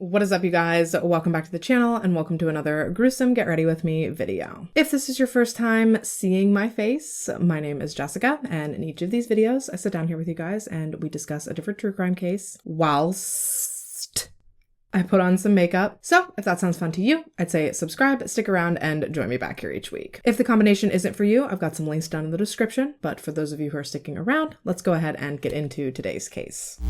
What is up, you guys? Welcome back to the channel and welcome to another gruesome Get Ready With Me video. If this is your first time seeing my face, my name is Jessica, and in each of these videos, I sit down here with you guys and we discuss a different true crime case whilst I put on some makeup. So if that sounds fun to you, I'd say subscribe, stick around, and join me back here each week. If the combination isn't for you, I've got some links down in the description, but for those of you who are sticking around, let's go ahead and get into today's case.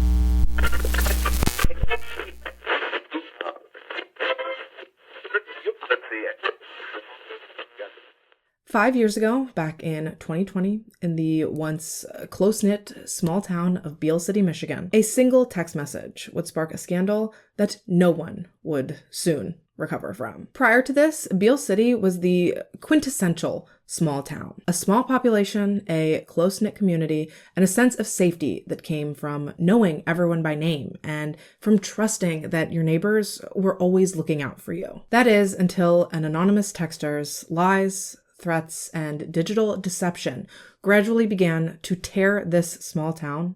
5 years ago, back in 2020, in the once close-knit small town of Beale City, Michigan, a single text message would spark a scandal that no one would soon recover from. Prior to this, Beale City was the quintessential small town. A small population, a close-knit community, and a sense of safety that came from knowing everyone by name and from trusting that your neighbors were always looking out for you. That is, until an anonymous texter's lies, threats, and digital deception gradually began to tear this small town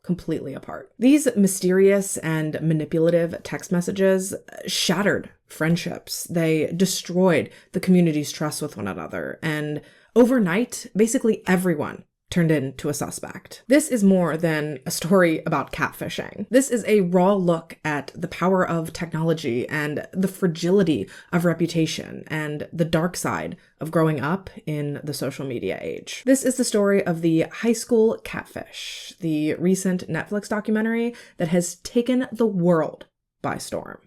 completely apart. These mysterious and manipulative text messages shattered friendships. They destroyed the community's trust with one another, and overnight, basically everyone turned into a suspect. This is more than a story about catfishing. This is a raw look at the power of technology and the fragility of reputation and the dark side of growing up in the social media age. This is the story of the high school catfish, the recent Netflix documentary that has taken the world by storm.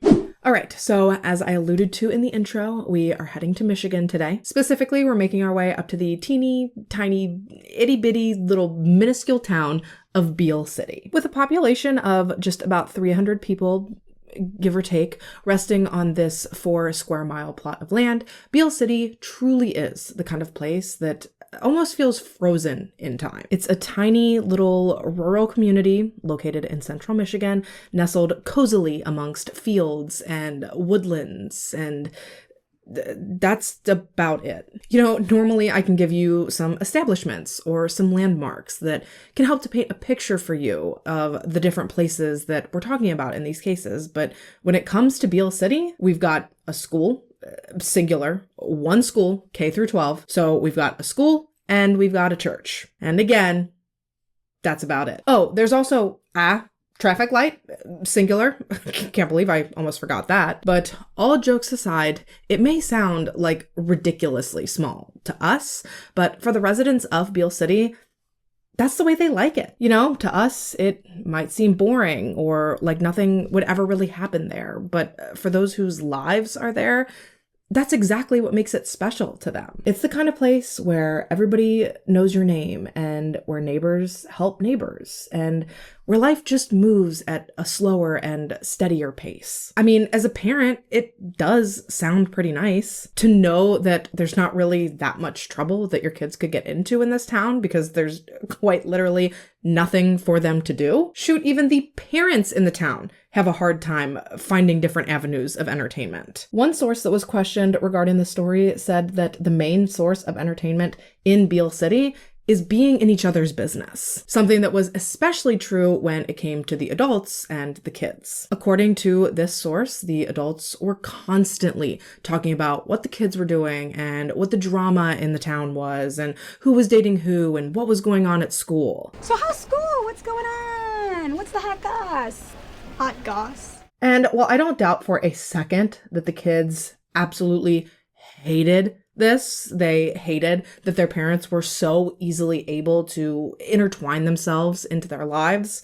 All right, so as I alluded to in the intro, we are heading to Michigan today. Specifically, we're making our way up to the teeny, tiny, itty-bitty little minuscule town of Beale City. With a population of just about 300 people, give or take, resting on this 4 square mile plot of land, Beale City truly is the kind of place that almost feels frozen in time. It's a tiny little rural community located in central Michigan, nestled cozily amongst fields and woodlands, and that's about it. You know, normally I can give you some establishments or some landmarks that can help to paint a picture for you of the different places that we're talking about in these cases, but when it comes to Beale City, we've got a school, singular, one school, K through 12. So we've got a school and we've got a church. And again, that's about it. Oh, there's also a traffic light, singular. Can't believe I almost forgot that. But all jokes aside, it may sound like ridiculously small to us, but for the residents of Beale City, that's the way they like it. You know, to us, it might seem boring or like nothing would ever really happen there. But for those whose lives are there, that's exactly what makes it special to them. It's the kind of place where everybody knows your name and where neighbors help neighbors and where life just moves at a slower and steadier pace. I mean, as a parent, it does sound pretty nice to know that there's not really that much trouble that your kids could get into in this town because there's quite literally nothing for them to do. Shoot, even the parents in the town have a hard time finding different avenues of entertainment. One source that was questioned regarding the story said that the main source of entertainment in Beale City is being in each other's business, something that was especially true when it came to the adults and the kids. According to this source, the adults were constantly talking about what the kids were doing and what the drama in the town was and who was dating who and what was going on at school. So how's school? What's going on? What's the hot goss? Hot goss. And while I don't doubt for a second that the kids absolutely hated this, they hated that their parents were so easily able to intertwine themselves into their lives.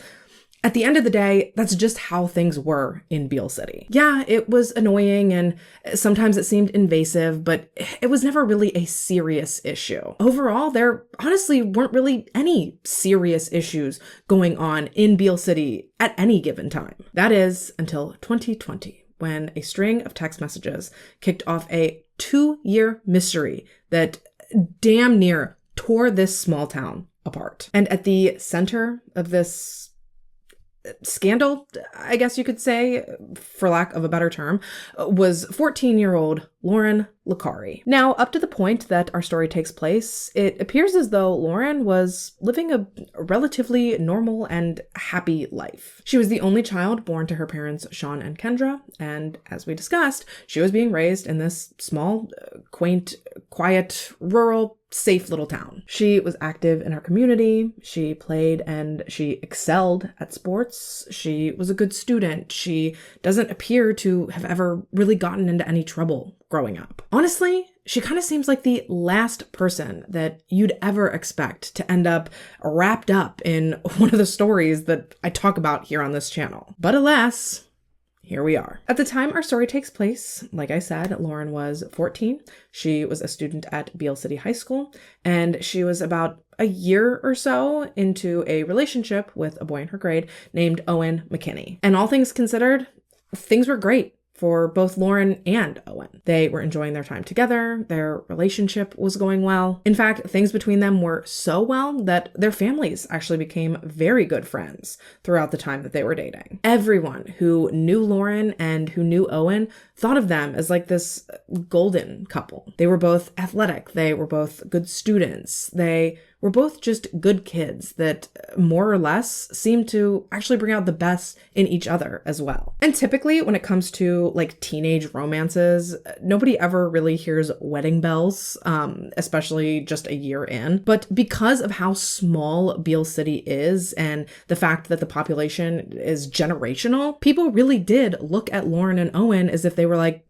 At the end of the day, that's just how things were in Beale City. Yeah, it was annoying and sometimes it seemed invasive, but it was never really a serious issue. Overall, there honestly weren't really any serious issues going on in Beale City at any given time. That is until 2020, when a string of text messages kicked off a 2-year mystery that damn near tore this small town apart. And at the center of this scandal, I guess you could say, for lack of a better term, was 14-year-old Lauryn Licari. Now, up to the point that our story takes place, it appears as though Lauryn was living a relatively normal and happy life. She was the only child born to her parents, Sean and Kendra, and as we discussed, she was being raised in this small, quaint, quiet, rural, safe little town. She was active in her community. She played and she excelled at sports. She was a good student. She doesn't appear to have ever really gotten into any trouble growing up. Honestly, she kind of seems like the last person that you'd ever expect to end up wrapped up in one of the stories that I talk about here on this channel. But alas, here we are. At the time our story takes place, like I said, Lauryn was 14. She was a student at Beale City High School, and she was about a year or so into a relationship with a boy in her grade named Owen McKinney. And all things considered, things were great for both Lauryn and Owen. They were enjoying their time together. Their relationship was going well. In fact, things between them were so well that their families actually became very good friends throughout the time that they were dating. Everyone who knew Lauryn and who knew Owen thought of them as like this golden couple. They were both athletic. They were both good students. They were both just good kids that more or less seemed to actually bring out the best in each other as well. And typically when it comes to like teenage romances, nobody ever really hears wedding bells, especially just a year in. But because of how small Beale City is and the fact that the population is generational, people really did look at Lauryn and Owen as if they were like,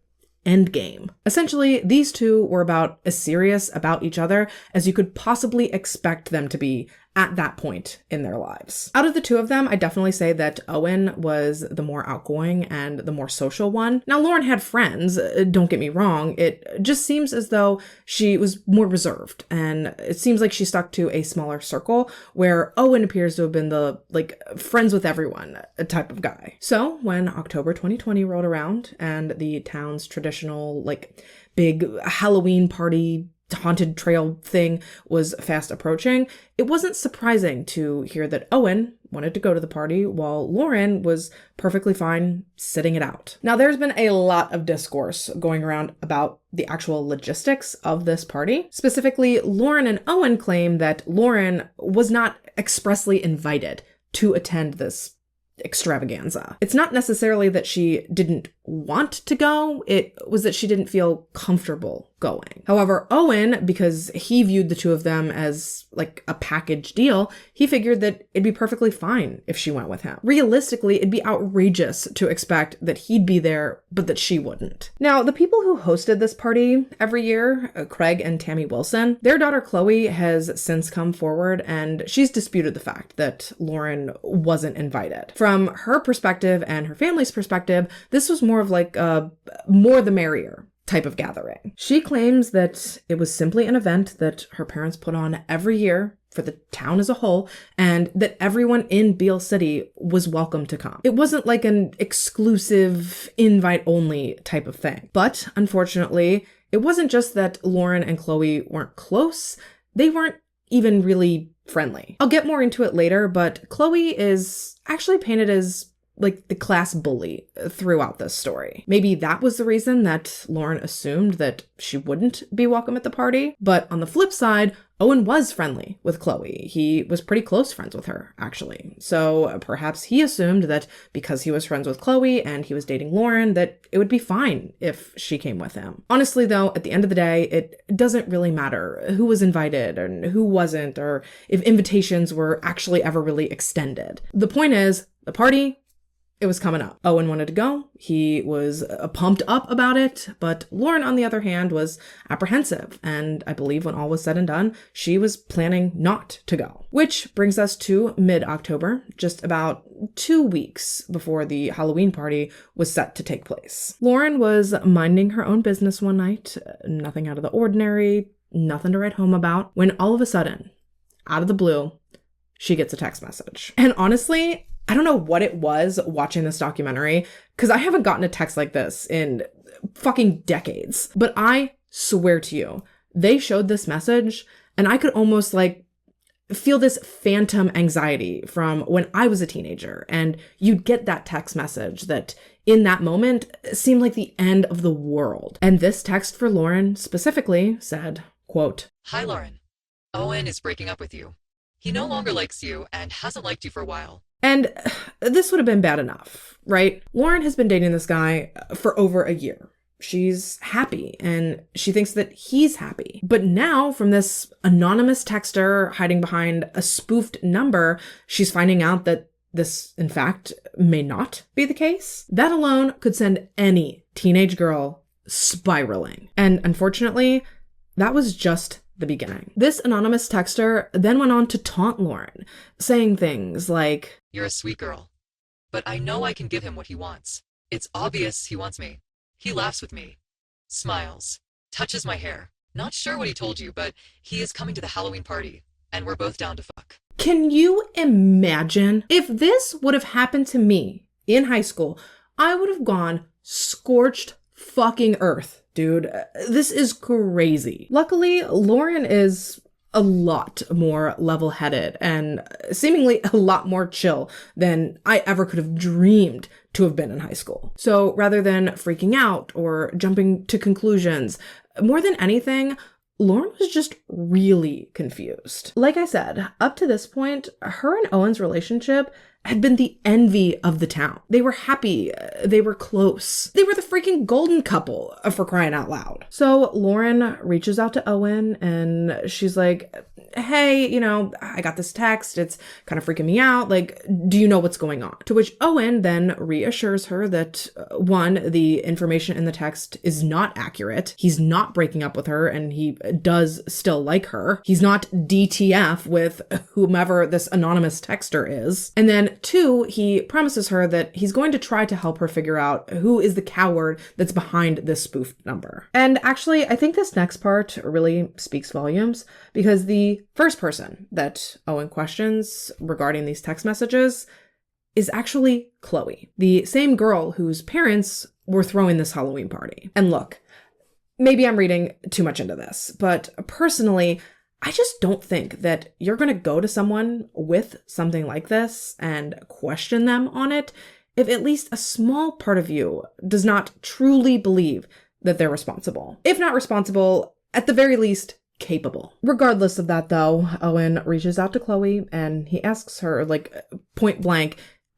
endgame. Essentially, these two were about as serious about each other as you could possibly expect them to be at that point in their lives. Out of the two of them, I definitely say that Owen was the more outgoing and the more social one. Now, Lauryn had friends, don't get me wrong. It just seems as though she was more reserved, and it seems like she stuck to a smaller circle, where Owen appears to have been the, like, friends with everyone type of guy. So when October 2020 rolled around and the town's traditional, like, big Halloween party haunted trail thing was fast approaching, it wasn't surprising to hear that Owen wanted to go to the party while Lauryn was perfectly fine sitting it out. Now, there's been a lot of discourse going around about the actual logistics of this party. Specifically, Lauryn and Owen claim that Lauryn was not expressly invited to attend this extravaganza. It's not necessarily that she didn't want to go, it was that she didn't feel comfortable going. However, Owen, because he viewed the two of them as like a package deal, he figured that it'd be perfectly fine if she went with him. Realistically, it'd be outrageous to expect that he'd be there, but that she wouldn't. Now, the people who hosted this party every year, Craig and Tammy Wilson, their daughter Chloe has since come forward and she's disputed the fact that Lauryn wasn't invited. From her perspective and her family's perspective, this was more of like a more the merrier type of gathering. She claims that it was simply an event that her parents put on every year for the town as a whole, and that everyone in Beale City was welcome to come. It wasn't like an exclusive invite-only type of thing. But unfortunately, it wasn't just that Lauryn and Chloe weren't close, they weren't even really friendly. I'll get more into it later, but Chloe is actually painted as like the class bully throughout this story. Maybe that was the reason that Lauryn assumed that she wouldn't be welcome at the party. But on the flip side, Owen was friendly with Chloe. He was pretty close friends with her, actually. So perhaps he assumed that because he was friends with Chloe and he was dating Lauryn, that it would be fine if she came with him. Honestly, though, at the end of the day, it doesn't really matter who was invited and who wasn't, or if invitations were actually ever really extended. The point is, the party, it was coming up. Owen wanted to go. He was pumped up about it, but Lauryn, on the other hand, was apprehensive. And I believe when all was said and done, she was planning not to go. Which brings us to mid-October, just about 2 weeks before the Halloween party was set to take place. Lauryn was minding her own business one night, nothing out of the ordinary, nothing to write home about, when all of a sudden, out of the blue, she gets a text message. And honestly, I don't know what it was watching this documentary, because I haven't gotten a text like this in fucking decades. But I swear to you, they showed this message and I could almost like feel this phantom anxiety from when I was a teenager, and you'd get that text message that in that moment seemed like the end of the world. And this text for Lauryn specifically said, quote, "Hi, Lauryn. Owen is breaking up with you. He no longer likes you and hasn't liked you for a while." And this would have been bad enough, right? Lauryn has been dating this guy for over a year. She's happy and she thinks that he's happy. But now, from this anonymous texter hiding behind a spoofed number, she's finding out that this, in fact, may not be the case. That alone could send any teenage girl spiraling. And unfortunately, that was just the beginning. This anonymous texter then went on to taunt Lauryn, saying things like, "You're a sweet girl, but I know I can give him what he wants. It's obvious he wants me. He laughs with me, smiles, touches my hair. Not sure what he told you, but he is coming to the Halloween party, and we're both down to fuck." Can you imagine? If this would have happened to me in high school, I would have gone scorched fucking earth, dude. This is crazy. Luckily, Lauryn is a lot more level-headed and seemingly a lot more chill than I ever could have dreamed to have been in high school. So rather than freaking out or jumping to conclusions, more than anything, Lauryn was just really confused. Like I said, up to this point, her and Owen's relationship had been the envy of the town. They were happy. They were close. They were the freaking golden couple, for crying out loud. So Lauryn reaches out to Owen and she's like, "Hey, I got this text. It's kind of freaking me out. Like, do you know what's going on?" To which Owen then reassures her that, one, the information in the text is not accurate. He's not breaking up with her and he does still like her. He's not DTF with whomever this anonymous texter is. And then two, he promises her that he's going to try to help her figure out who is the coward that's behind this spoofed number. And actually, I think this next part really speaks volumes, because the first person that Owen questions regarding these text messages is actually Chloe, the same girl whose parents were throwing this Halloween party. And look, maybe I'm reading too much into this, but personally, I just don't think that you're going to go to someone with something like this and question them on it if at least a small part of you does not truly believe that they're responsible. If not responsible, at the very least, capable. Regardless of that, though, Owen reaches out to Chloe and he asks her, like, point blank,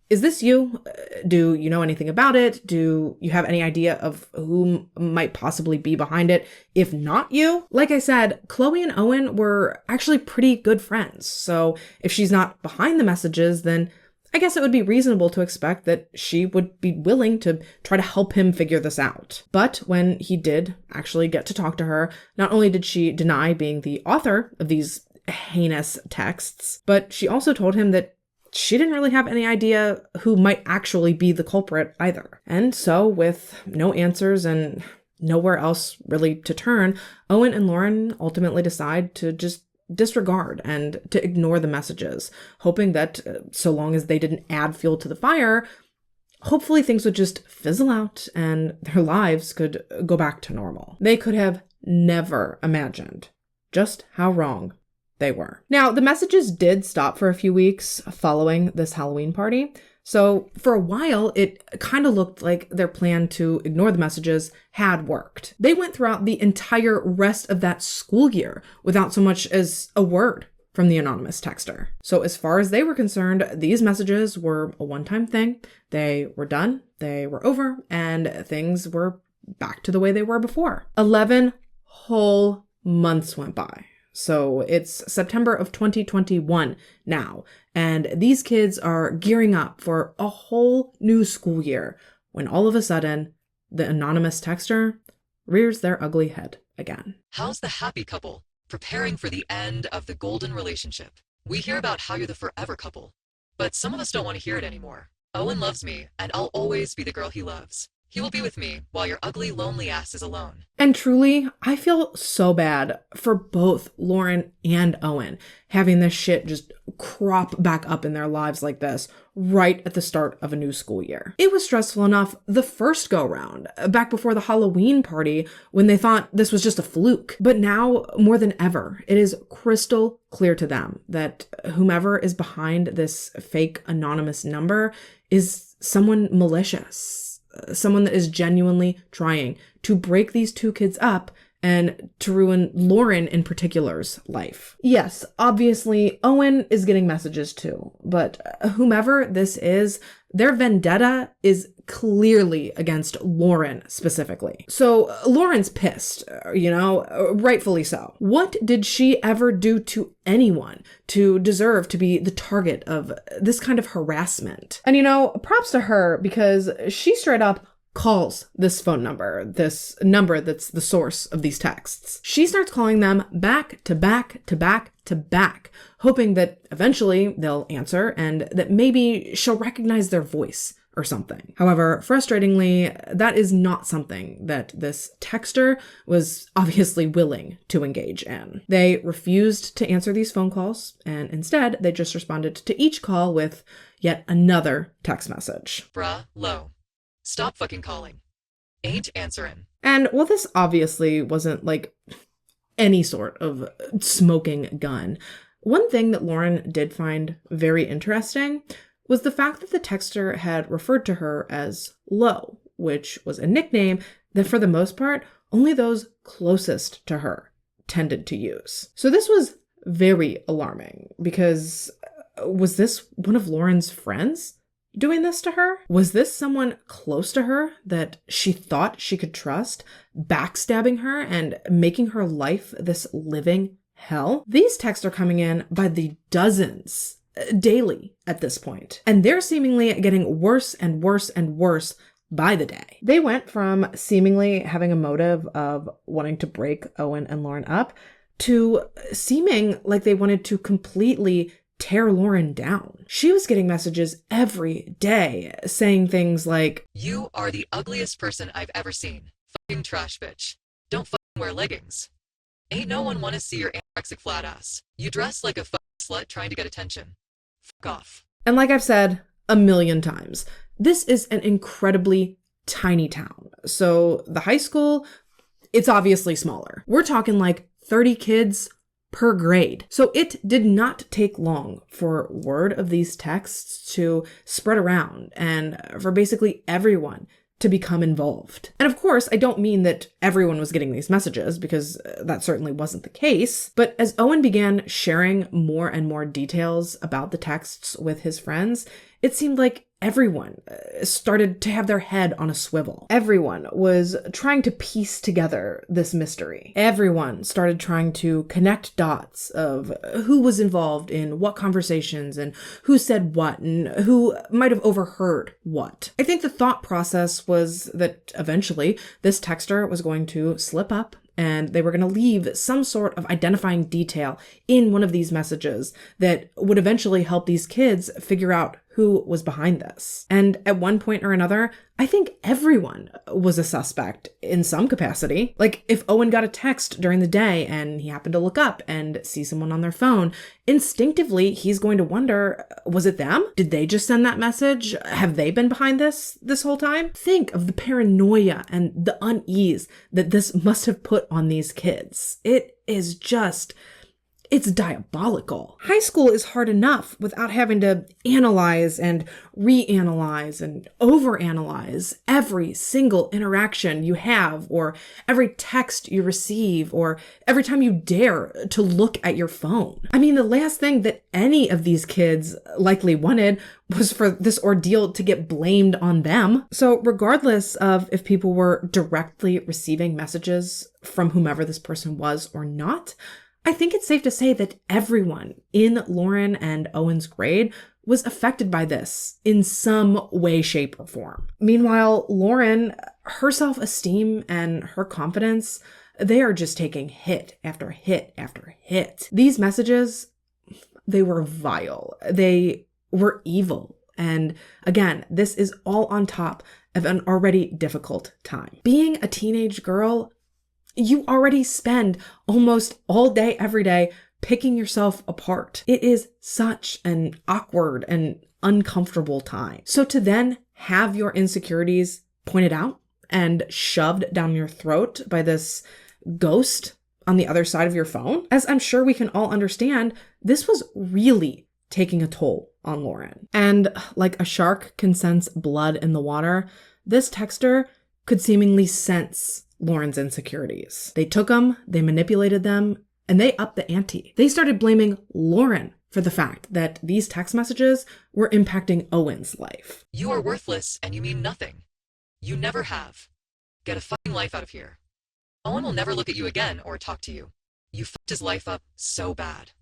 "Is this you? Do you know anything about it? Do you have any idea of who might possibly be behind it? If not you?" Like I said, Chloe and Owen were actually pretty good friends. So if she's not behind the messages, then I guess it would be reasonable to expect that she would be willing to try to help him figure this out. But when he did actually get to talk to her, not only did she deny being the author of these heinous texts, but she also told him that she didn't really have any idea who might actually be the culprit either. And so, with no answers and nowhere else really to turn, Owen and Lauryn ultimately decide to just disregard and to ignore the messages, hoping that so long as they didn't add fuel to the fire, hopefully things would just fizzle out and their lives could go back to normal. They could have never imagined just how wrong they were. Now, the messages did stop for a few weeks following this Halloween party. So for a while, it kind of looked like their plan to ignore the messages had worked. They went throughout the entire rest of that school year without so much as a word from the anonymous texter. So as far as they were concerned, these messages were a one-time thing. They were done, they were over, and things were back to the way they were before. 11 whole months went by. So it's September of 2021 now, and these kids are gearing up for a whole new school year when all of a sudden, the anonymous texter rears their ugly head again. "How's the happy couple preparing for the end of the golden relationship? We hear about how you're the forever couple, but some of us don't want to hear it anymore. Owen loves me, and I'll always be the girl he loves. He will be with me while your ugly, lonely ass is alone." And truly, I feel so bad for both Lauryn and Owen having this shit just crop back up in their lives like this right at the start of a new school year. It was stressful enough the first go round, back before the Halloween party when they thought this was just a fluke. But now, more than ever, it is crystal clear to them that whomever is behind this fake anonymous number is someone malicious. someone that is genuinely trying to break these two kids up and to ruin Lauryn in particular's life. Yes, obviously, Owen is getting messages too, but whomever this is, their vendetta is clearly against Lauryn specifically. So Lauryn's pissed, rightfully so. What did she ever do to anyone to deserve to be the target of this kind of harassment? And props to her, because she straight up calls this phone number, this number that's the source of these texts. She starts calling them back to back to back to back, hoping that eventually they'll answer and that maybe she'll recognize their voice or something. However, frustratingly, that is not something that this texter was obviously willing to engage in. They refused to answer these phone calls, and instead they just responded to each call with yet another text message. Bruh, low. Stop fucking calling. Ain't answering. And while this obviously wasn't like any sort of smoking gun, one thing that Lauryn did find very interesting was the fact that the texter had referred to her as Low, which was a nickname that for the most part, only those closest to her tended to use. So this was very alarming, because was this one of Lauryn's friends doing this to her? Was this someone close to her that she thought she could trust, backstabbing her and making her life this living hell? These texts are coming in by the dozens daily at this point, and they're seemingly getting worse and worse and worse by the day. They went from seemingly having a motive of wanting to break Owen and Lauryn up to seeming like they wanted to completely tear Lauryn down. She was getting messages every day saying things like, "You are the ugliest person I've ever seen. Fucking trash bitch. Don't fucking wear leggings. Ain't no one wanna see your anorexic flat ass. You dress like a fucking slut trying to get attention. Fuck off." And like I've said a million times, this is an incredibly tiny town. So the high school, it's obviously smaller. We're talking like 30 kids per grade. So it did not take long for word of these texts to spread around and for basically everyone to become involved. And of course, I don't mean that everyone was getting these messages, because that certainly wasn't the case. But as Owen began sharing more and more details about the texts with his friends, it seemed like everyone started to have their head on a swivel. Everyone was trying to piece together this mystery. Everyone started trying to connect dots of who was involved in what conversations and who said what and who might have overheard what. I think the thought process was that eventually this texter was going to slip up and they were going to leave some sort of identifying detail in one of these messages that would eventually help these kids figure out who was behind this. And at one point or another, I think everyone was a suspect in some capacity. Like, if Owen got a text during the day and he happened to look up and see someone on their phone, instinctively he's going to wonder, was it them? Did they just send that message? Have they been behind this whole time? Think of the paranoia and the unease that this must have put on these kids. It is just... it's diabolical. High school is hard enough without having to analyze and reanalyze and overanalyze every single interaction you have, or every text you receive, or every time you dare to look at your phone. I mean, the last thing that any of these kids likely wanted was for this ordeal to get blamed on them. So regardless of if people were directly receiving messages from whomever this person was or not, I think it's safe to say that everyone in Lauryn and Owen's grade was affected by this in some way, shape, or form. Meanwhile, Lauryn, her self-esteem and her confidence, they are just taking hit after hit after hit. These messages, they were vile. They were evil. And again, this is all on top of an already difficult time. Being a teenage girl, you already spend almost all day, every day, picking yourself apart. It is such an awkward and uncomfortable time. So to then have your insecurities pointed out and shoved down your throat by this ghost on the other side of your phone, as I'm sure we can all understand, this was really taking a toll on Lauryn. And like a shark can sense blood in the water, this texter could seemingly sense Lauryn's insecurities. They took them, they manipulated them, and they upped the ante. They started blaming Lauryn for the fact that these text messages were impacting Owen's life. You are worthless and you mean nothing. You never have. Get a fucking life out of here. Owen will never look at you again or talk to you. You fucked his life up so bad.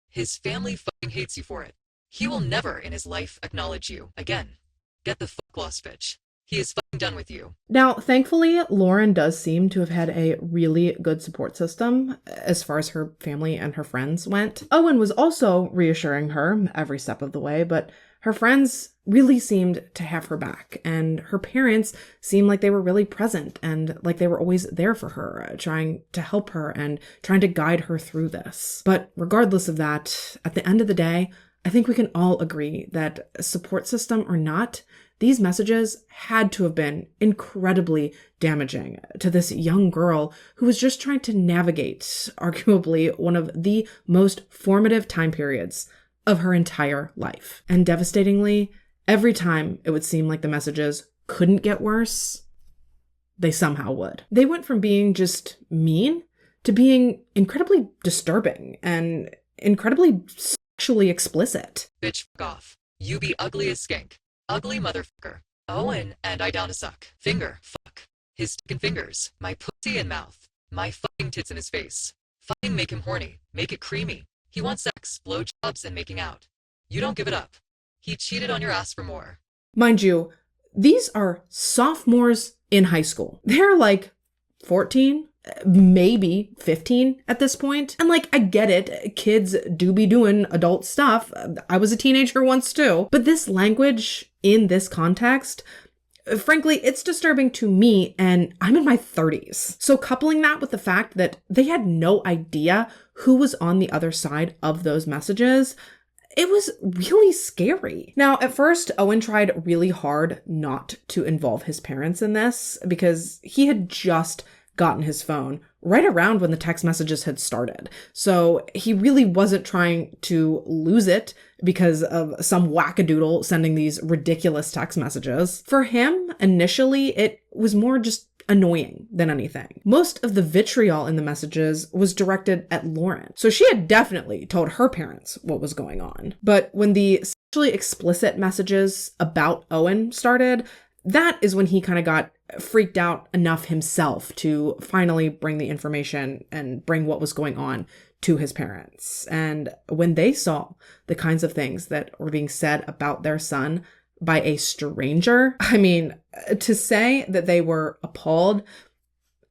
His family fucking hates you for it. He will never in his life acknowledge you again. Get the fuck lost, bitch. He is fucking done with you. Now, thankfully, Lauryn does seem to have had a really good support system as far as her family and her friends went. Owen was also reassuring her every step of the way, but her friends really seemed to have her back, and her parents seemed like they were really present and like they were always there for her, trying to help her and trying to guide her through this. But regardless of that, at the end of the day, I think we can all agree that support system or not, these messages had to have been incredibly damaging to this young girl who was just trying to navigate arguably one of the most formative time periods of her entire life. And devastatingly, every time it would seem like the messages couldn't get worse, they somehow would. They went from being just mean to being incredibly disturbing and incredibly sexually explicit. Bitch, fuck off. You be ugly as skink. Ugly motherfucker. Owen and I down to suck. Finger, fuck. His fucking fingers. My pussy and mouth. My fucking tits in his face. Fucking make him horny. Make it creamy. He wants sex, blowjobs, and making out. You don't give it up. He cheated on your ass for more. Mind you, these are sophomores in high school. They're like 14, maybe 15 at this point. And like, I get it. Kids do be doing adult stuff. I was a teenager once too. But this language in this context, frankly, it's disturbing to me, and I'm in my 30s. So coupling that with the fact that they had no idea who was on the other side of those messages, it was really scary. Now, at first, Owen tried really hard not to involve his parents in this because he had just gotten his phone right around when the text messages had started. So he really wasn't trying to lose it because of some wackadoodle sending these ridiculous text messages. For him, initially, it was more just annoying than anything. Most of the vitriol in the messages was directed at Lauryn. So she had definitely told her parents what was going on. But when the sexually explicit messages about Owen started, that is when he kind of got freaked out enough himself to finally bring the information and bring what was going on to his parents. And when they saw the kinds of things that were being said about their son by a stranger, I mean, to say that they were appalled,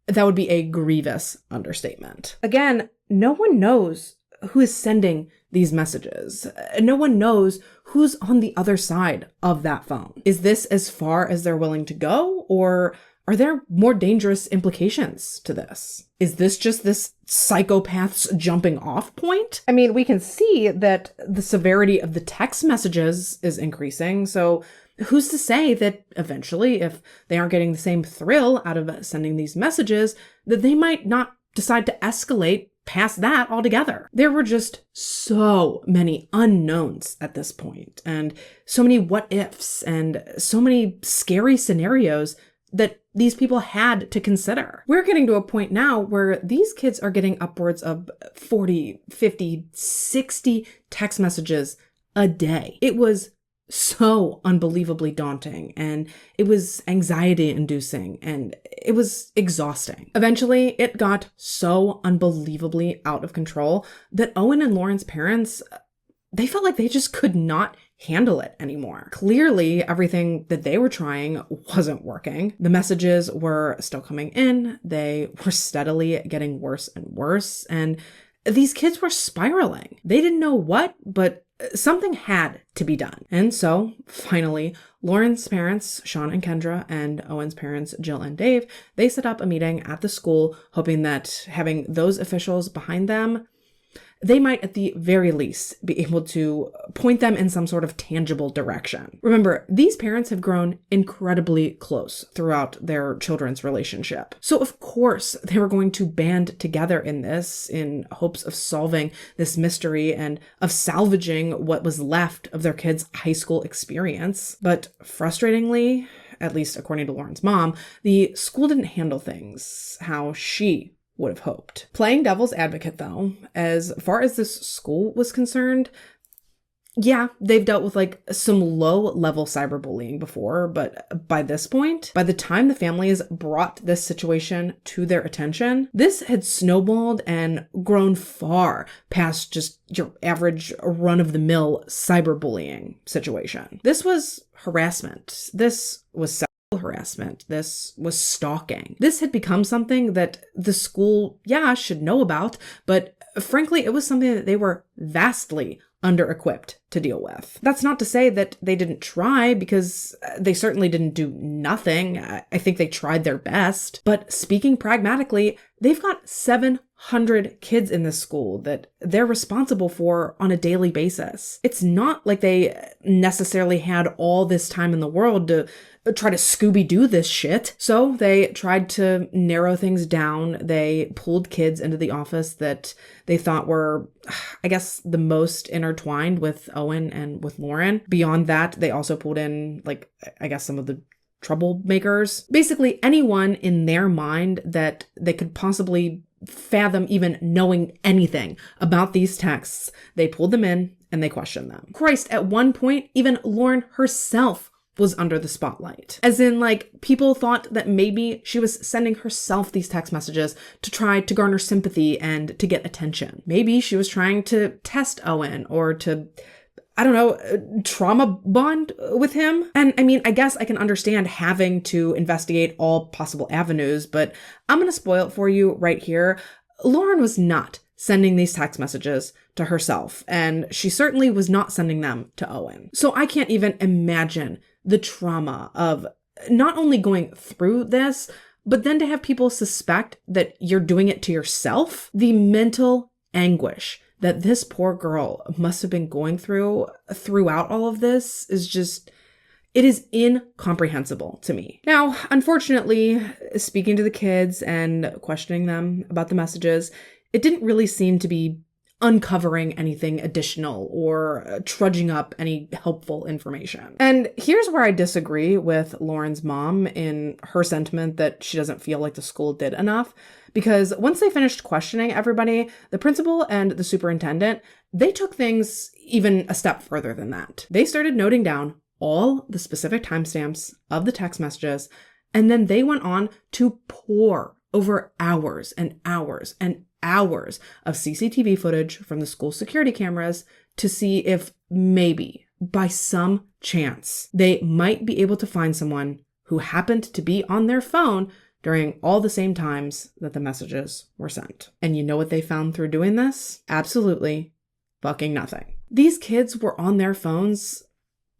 that would be a grievous understatement. Again, no one knows who is sending these messages. No one knows who's on the other side of that phone. Is this as far as they're willing to go, or are there more dangerous implications to this? Is this just this psychopath's jumping off point? I mean, we can see that the severity of the text messages is increasing, so who's to say that eventually, if they aren't getting the same thrill out of sending these messages, that they might not decide to escalate past that altogether. There were just so many unknowns at this point, and so many what ifs, and so many scary scenarios that these people had to consider. We're getting to a point now where these kids are getting upwards of 40, 50, 60 text messages a day. It was so unbelievably daunting, and it was anxiety inducing, and it was exhausting. Eventually, it got so unbelievably out of control that Owen and Lauryn's parents, they felt like they just could not handle it anymore. Clearly, everything that they were trying wasn't working. The messages were still coming in. They were steadily getting worse and worse, and these kids were spiraling. They didn't know what, but something had to be done. And so, finally, Lauryn's parents, Sean and Kendra, and Owen's parents, Jill and Dave, they set up a meeting at the school, hoping that having those officials behind them, they might at the very least be able to point them in some sort of tangible direction. Remember, these parents have grown incredibly close throughout their children's relationship. So of course they were going to band together in this in hopes of solving this mystery and of salvaging what was left of their kids' high school experience. But frustratingly, at least according to Lauryn's mom, the school didn't handle things how she would have hoped. Playing devil's advocate, though, as far as this school was concerned, yeah, they've dealt with like some low-level cyberbullying before, but by this point, by the time the families brought this situation to their attention, this had snowballed and grown far past just your average run-of-the-mill cyberbullying situation. This was harassment. This was sexual harassment. This was stalking. This had become something that the school, should know about, but frankly, it was something that they were vastly under-equipped to deal with. That's not to say that they didn't try, because they certainly didn't do nothing. I think they tried their best. But speaking pragmatically, they've got 700 kids in this school that they're responsible for on a daily basis. It's not like they necessarily had all this time in the world to try to Scooby-Doo this shit. So they tried to narrow things down. They pulled kids into the office that they thought were, I guess, the most intertwined with Owen and with Lauryn. Beyond that, they also pulled in, like, I guess some of the troublemakers. Basically, anyone in their mind that they could possibly fathom even knowing anything about these texts, they pulled them in and they questioned them. Christ, at one point, even Lauryn herself was under the spotlight. As in, like, people thought that maybe she was sending herself these text messages to try to garner sympathy and to get attention. Maybe she was trying to test Owen or to, I don't know, trauma bond with him. And I mean, I guess I can understand having to investigate all possible avenues, but I'm going to spoil it for you right here. Lauryn was not sending these text messages to herself, and she certainly was not sending them to Owen. So I can't even imagine the trauma of not only going through this, but then to have people suspect that you're doing it to yourself. The mental anguish that this poor girl must have been going through throughout all of this is just, it is incomprehensible to me. Now, unfortunately, speaking to the kids and questioning them about the messages, it didn't really seem to be uncovering anything additional or trudging up any helpful information. And here's where I disagree with Lauryn's mom in her sentiment that she doesn't feel like the school did enough. Because once they finished questioning everybody, the principal and the superintendent, they took things even a step further than that. They started noting down all the specific timestamps of the text messages, and then they went on to pore over hours and hours and hours of CCTV footage from the school security cameras to see if maybe, by some chance, they might be able to find someone who happened to be on their phone during all the same times that the messages were sent. And you know what they found through doing this? Absolutely fucking nothing. These kids were on their phones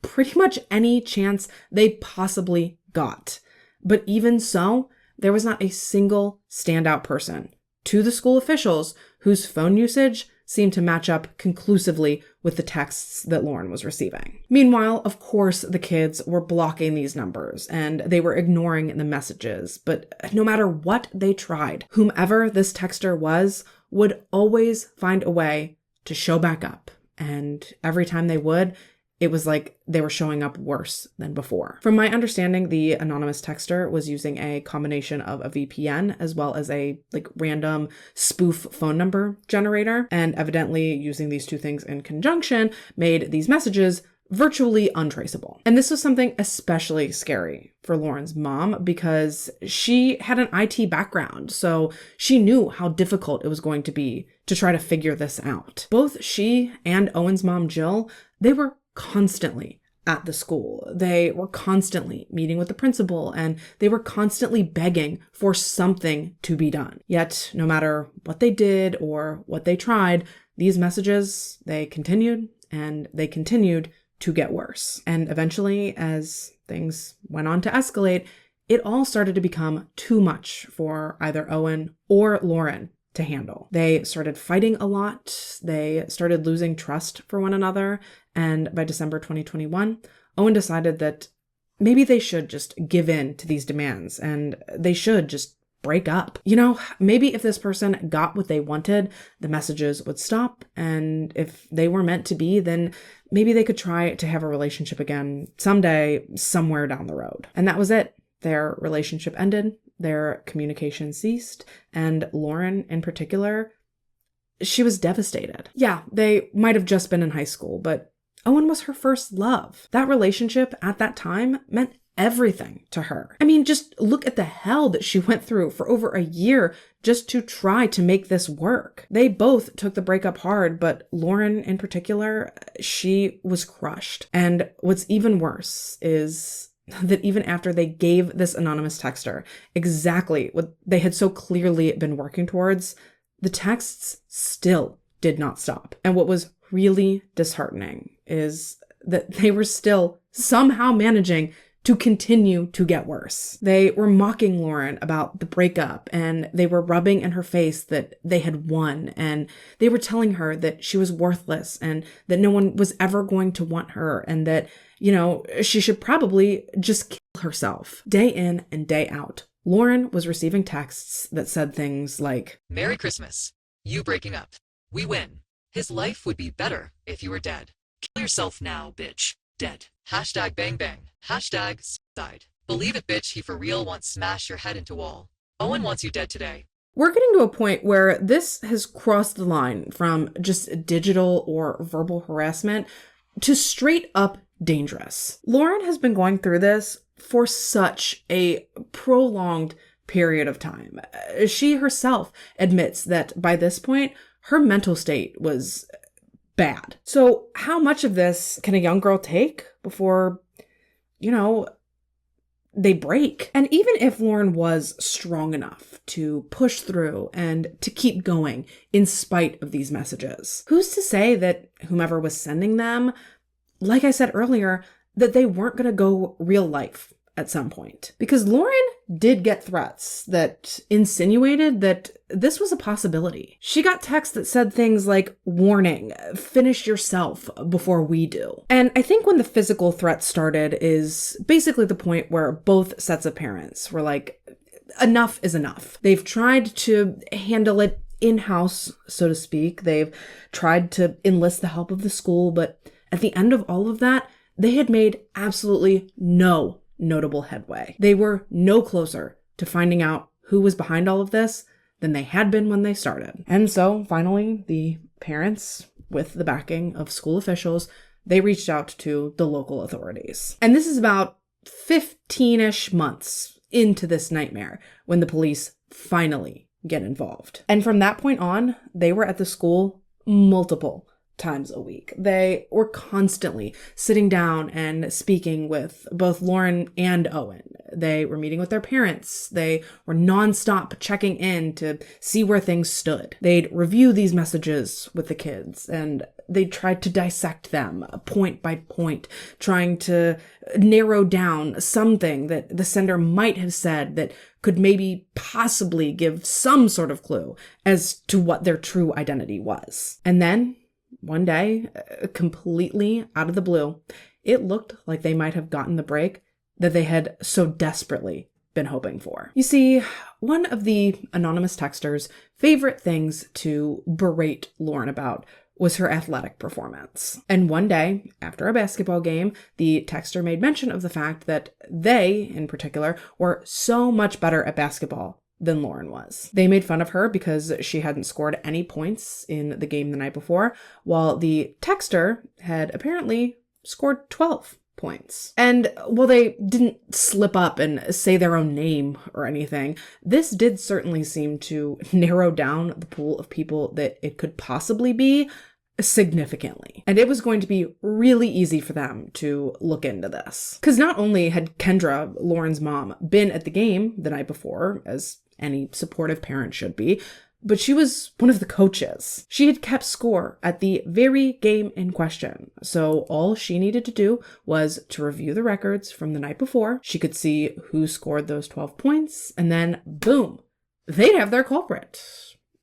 pretty much any chance they possibly got. But even so, there was not a single standout person to the school officials whose phone usage seemed to match up conclusively with the texts that Lauryn was receiving. Meanwhile, of course, the kids were blocking these numbers and they were ignoring the messages. But no matter what they tried, whomever this texter was would always find a way to show back up. And every time they would, it was like they were showing up worse than before. From my understanding, the anonymous texter was using a combination of a VPN as well as a random spoof phone number generator. And evidently using these two things in conjunction made these messages virtually untraceable. And this was something especially scary for Lauryn's mom because she had an IT background, so she knew how difficult it was going to be to try to figure this out. Both she and Owen's mom, Jill, they were constantly at the school. They were constantly meeting with the principal and they were constantly begging for something to be done. Yet, no matter what they did or what they tried, these messages, they continued and they continued to get worse. And eventually, as things went on to escalate, it all started to become too much for either Owen or Lauryn to handle. They started fighting a lot. They started losing trust for one another. And by December 2021, Owen decided that maybe they should just give in to these demands and they should just break up. You know, maybe if this person got what they wanted, the messages would stop. And if they were meant to be, then maybe they could try to have a relationship again someday, somewhere down the road. And that was it. Their relationship ended. Their communication ceased. And Lauryn, in particular, she was devastated. Yeah, they might have just been in high school, but Owen was her first love. That relationship at that time meant everything to her. I mean, just look at the hell that she went through for over a year just to try to make this work. They both took the breakup hard, but Lauryn in particular, she was crushed. And what's even worse is that even after they gave this anonymous texter exactly what they had so clearly been working towards, the texts still did not stop. And what was really disheartening is that they were still somehow managing to continue to get worse. They were mocking Lauryn about the breakup, and they were rubbing in her face that they had won, and they were telling her that she was worthless and that no one was ever going to want her, and that, you know, she should probably just kill herself. Day in and day out, Lauryn was receiving texts that said things like, "Merry Christmas. You breaking up. We win. His life would be better if you were dead. Kill yourself now, bitch. Dead. Hashtag bang bang. Hashtag suicide. Believe it, bitch. He for real wants smash your head into wall. Owen wants you dead today." We're getting to a point where this has crossed the line from just digital or verbal harassment to straight up dangerous. Lauryn has been going through this for such a prolonged period of time. She herself admits that by this point, her mental state was bad. So how much of this can a young girl take before, you know, they break? And even if Lauryn was strong enough to push through and to keep going in spite of these messages, who's to say that whomever was sending them, like I said earlier, that they weren't going to go real life at some point? Because Lauryn did get threats that insinuated that this was a possibility. She got texts that said things like, "Warning, finish yourself before we do." And I think when the physical threat started is basically the point where both sets of parents were like, enough is enough. They've tried to handle it in-house, so to speak. They've tried to enlist the help of the school, but at the end of all of that, they had made absolutely no notable headway. They were no closer to finding out who was behind all of this than they had been when they started. And so finally, the parents, with the backing of school officials, they reached out to the local authorities. And this is about 15-ish months into this nightmare when the police finally get involved. And from that point on, they were at the school multiple times a week. They were constantly sitting down and speaking with both Lauryn and Owen. They were meeting with their parents. They were nonstop checking in to see where things stood. They'd review these messages with the kids, and they tried to dissect them point by point, trying to narrow down something that the sender might have said that could maybe possibly give some sort of clue as to what their true identity was. And then one day, completely out of the blue, it looked like they might have gotten the break that they had so desperately been hoping for. You see, one of the anonymous texter's favorite things to berate Lauryn about was her athletic performance. And one day, after a basketball game, the texter made mention of the fact that they, in particular, were so much better at basketball than Lauryn was. They made fun of her because she hadn't scored any points in the game the night before, while the texter had apparently scored 12 points. And while they didn't slip up and say their own name or anything, this did certainly seem to narrow down the pool of people that it could possibly be significantly. And it was going to be really easy for them to look into this. Because not only had Kendra, Lauryn's mom, been at the game the night before, as any supportive parent should be, but she was one of the coaches. She had kept score at the very game in question. So all she needed to do was to review the records from the night before. She could see who scored those 12 points, and then boom, they'd have their culprit,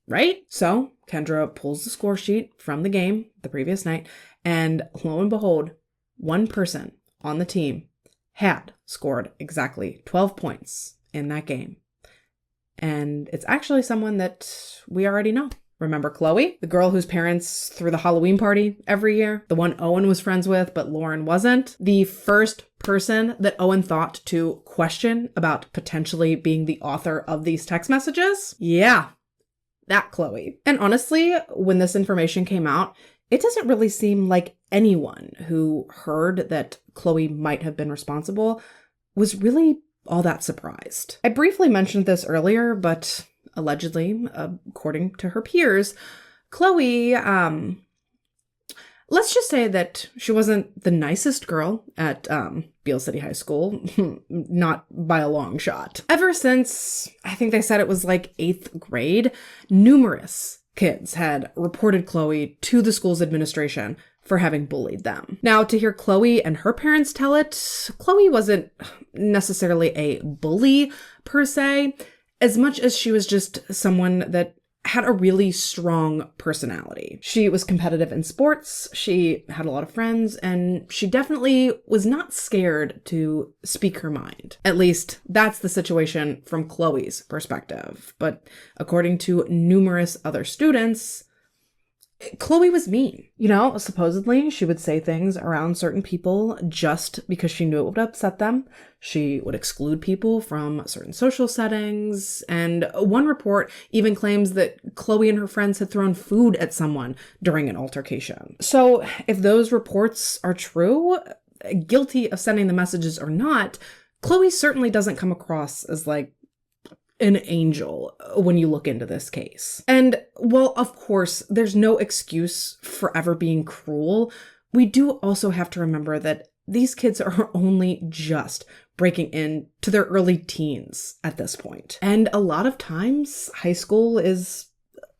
right? So Kendra pulls the score sheet from the game the previous night, and lo and behold, one person on the team had scored exactly 12 points in that game. And it's actually someone that we already know. Remember Chloe, the girl whose parents threw the Halloween party every year? The one Owen was friends with, but Lauryn wasn't? The first person that Owen thought to question about potentially being the author of these text messages? Yeah, that Chloe. And honestly, when this information came out, it doesn't really seem like anyone who heard that Chloe might have been responsible was really all that surprised. I briefly mentioned this earlier, but allegedly, according to her peers, Chloe, let's just say that she wasn't the nicest girl at Beale City High School, not by a long shot. Ever since, I think they said it was like 8th grade, numerous kids had reported Chloe to the school's administration for having bullied them. Now, to hear Chloe and her parents tell it, Chloe wasn't necessarily a bully per se, as much as she was just someone that had a really strong personality. She was competitive in sports, she had a lot of friends, and she definitely was not scared to speak her mind. At least, that's the situation from Chloe's perspective. But according to numerous other students, Chloe was mean. You know, supposedly she would say things around certain people just because she knew it would upset them. She would exclude people from certain social settings. And one report even claims that Chloe and her friends had thrown food at someone during an altercation. So if those reports are true, guilty of sending the messages or not, Chloe certainly doesn't come across as like an angel when you look into this case. And while, of course, there's no excuse for ever being cruel, we do also have to remember that these kids are only just breaking into their early teens at this point. And a lot of times, high school is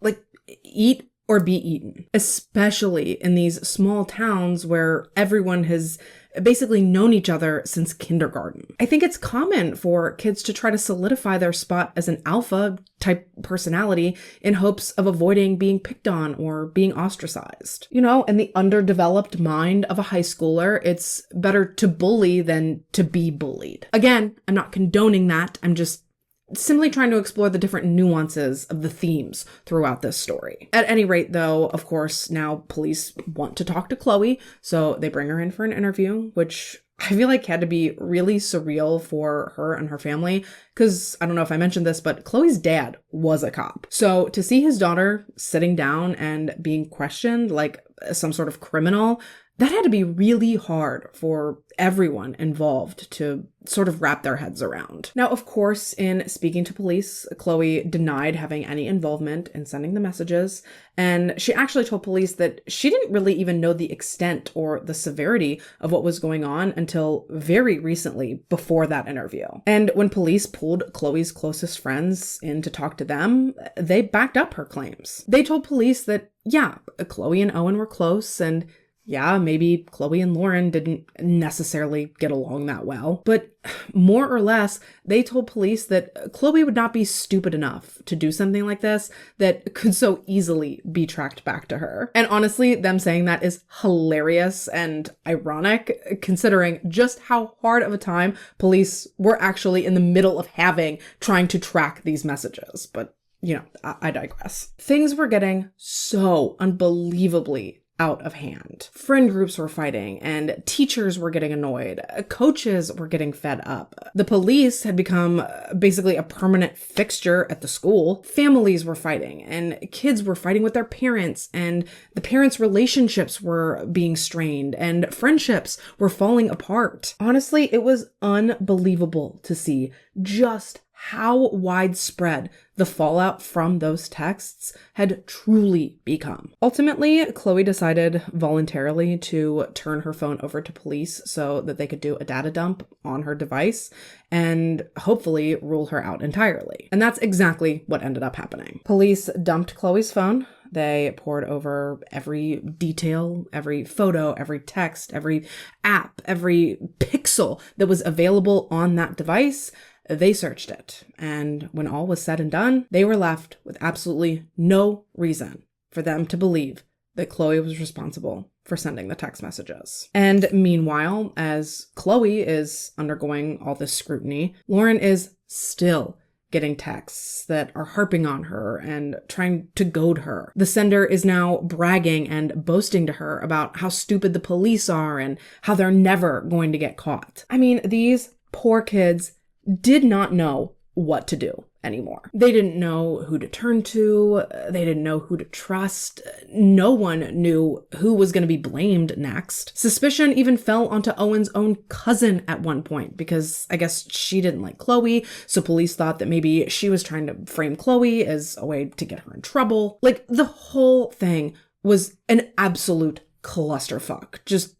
like eat or be eaten, especially in these small towns where everyone has basically known each other since kindergarten. I think it's common for kids to try to solidify their spot as an alpha type personality in hopes of avoiding being picked on or being ostracized. You know, in the underdeveloped mind of a high schooler, it's better to bully than to be bullied. Again, I'm not condoning that. I'm just simply trying to explore the different nuances of the themes throughout this story. At any rate, though, of course, now police want to talk to Chloe, so they bring her in for an interview, which I feel like had to be really surreal for her and her family, because I don't know if I mentioned this, but Chloe's dad was a cop. So to see his daughter sitting down and being questioned like some sort of criminal, that had to be really hard for everyone involved to sort of wrap their heads around. Now, of course, in speaking to police, Chloe denied having any involvement in sending the messages, and she actually told police that she didn't really even know the extent or the severity of what was going on until very recently before that interview. And when police pulled Chloe's closest friends in to talk to them, they backed up her claims. They told police that, yeah, Chloe and Owen were close, and yeah, maybe Chloe and Lauryn didn't necessarily get along that well, but more or less, they told police that Chloe would not be stupid enough to do something like this that could so easily be tracked back to her. And honestly, them saying that is hilarious and ironic, considering just how hard of a time police were actually in the middle of having trying to track these messages. But, you know, I digress. Things were getting so unbelievably out of hand. Friend groups were fighting, and teachers were getting annoyed. Coaches were getting fed up. The police had become basically a permanent fixture at the school. Families were fighting, and kids were fighting with their parents, and the parents' relationships were being strained, and friendships were falling apart. Honestly, it was unbelievable to see just how widespread the fallout from those texts had truly become. Ultimately, Chloe decided voluntarily to turn her phone over to police so that they could do a data dump on her device and hopefully rule her out entirely. And that's exactly what ended up happening. Police dumped Chloe's phone. They pored over every detail, every photo, every text, every app, every pixel that was available on that device. They searched it, and when all was said and done, they were left with absolutely no reason for them to believe that Chloe was responsible for sending the text messages. And meanwhile, as Chloe is undergoing all this scrutiny, Lauryn is still getting texts that are harping on her and trying to goad her. The sender is now bragging and boasting to her about how stupid the police are and how they're never going to get caught. I mean, these poor kids did not know what to do anymore. They didn't know who to turn to. They didn't know who to trust. No one knew who was going to be blamed next. Suspicion even fell onto Owen's own cousin at one point because I guess she didn't like Chloe, so police thought that maybe she was trying to frame Chloe as a way to get her in trouble. Like, the whole thing was an absolute clusterfuck. Just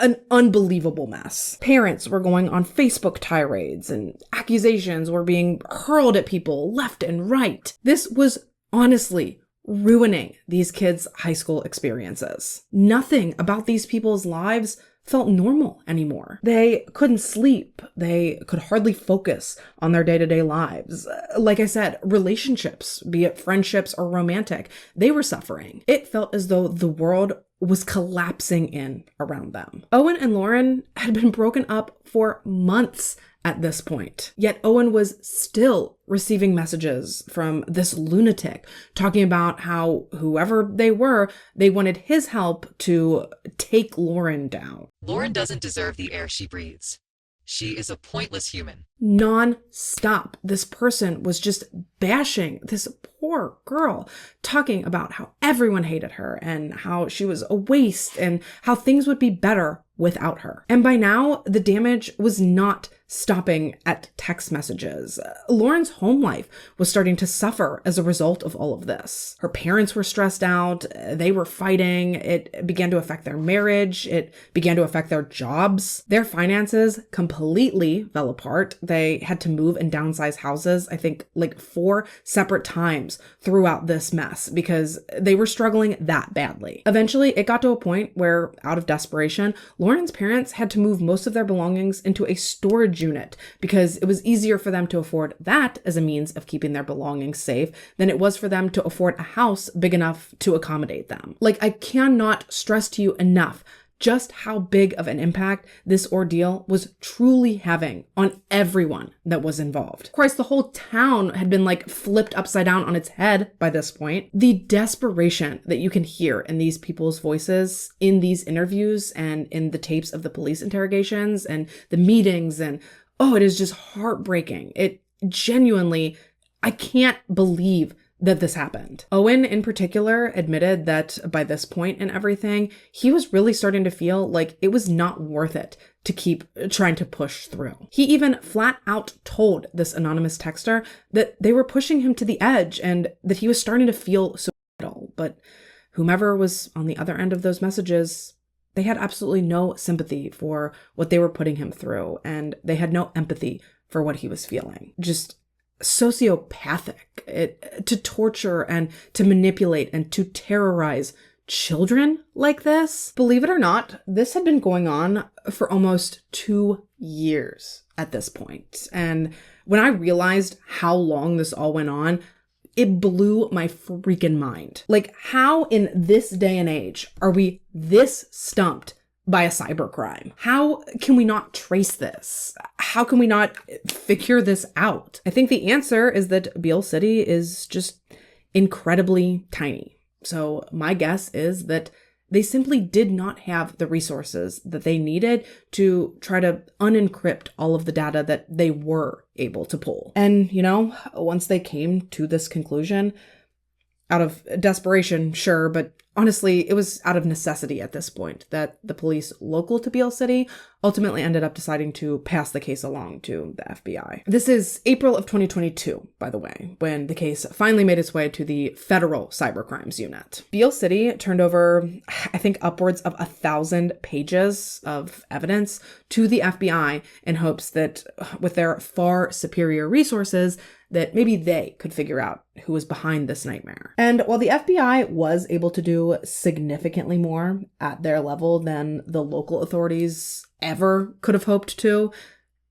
an unbelievable mess. Parents were going on Facebook tirades and accusations were being hurled at people left and right. This was honestly ruining these kids' high school experiences. Nothing about these people's lives felt normal anymore. They couldn't sleep. They could hardly focus on their day-to-day lives. Like I said, relationships, be it friendships or romantic, they were suffering. It felt as though the world was collapsing in around them. Owen and Lauryn had been broken up for months at this point. Yet Owen was still receiving messages from this lunatic talking about how whoever they were, they wanted his help to take Lauryn down. Lauryn doesn't deserve the air she breathes. She is a pointless human. Non-stop, this person was just bashing this poor girl, talking about how everyone hated her and how she was a waste and how things would be better without her. And by now, the damage was not stopping at text messages. Lauryn's home life was starting to suffer as a result of all of this. Her parents were stressed out. They were fighting. It began to affect their marriage. It began to affect their jobs. Their finances completely fell apart. They had to move and downsize houses, I think like 4 separate times throughout this mess because they were struggling that badly. Eventually, it got to a point where, out of desperation, Lauryn's parents had to move most of their belongings into a storage unit because it was easier for them to afford that as a means of keeping their belongings safe than it was for them to afford a house big enough to accommodate them. Like, I cannot stress to you enough just how big of an impact this ordeal was truly having on everyone that was involved. Christ, the whole town had been like flipped upside down on its head by this point. The desperation that you can hear in these people's voices in these interviews and in the tapes of the police interrogations and the meetings, and it is just heartbreaking. It genuinely, I can't believe that this happened. Owen, in particular, admitted that by this point in everything, he was really starting to feel like it was not worth it to keep trying to push through. He even flat out told this anonymous texter that they were pushing him to the edge and that he was starting to feel suicidal. But whomever was on the other end of those messages, they had absolutely no sympathy for what they were putting him through, and they had no empathy for what he was feeling. Just sociopathic, to torture and to manipulate and to terrorize children like this. Believe it or not, this had been going on for almost 2 years at this point. And when I realized how long this all went on, it blew my freaking mind. Like, how in this day and age are we this stumped by a cybercrime? How can we not trace this? How can we not figure this out? I think the answer is that Beale City is just incredibly tiny. So my guess is that they simply did not have the resources that they needed to try to unencrypt all of the data that they were able to pull. And, once they came to this conclusion, out of desperation, sure, but honestly, it was out of necessity at this point that the police local to Beale City ultimately ended up deciding to pass the case along to the FBI. This is April of 2022, by the way, when the case finally made its way to the federal cybercrimes unit. Beale City turned over, I think, upwards of 1,000 pages of evidence to the FBI in hopes that with their far superior resources, that maybe they could figure out who was behind this nightmare. And while the FBI was able to do significantly more at their level than the local authorities ever could have hoped to,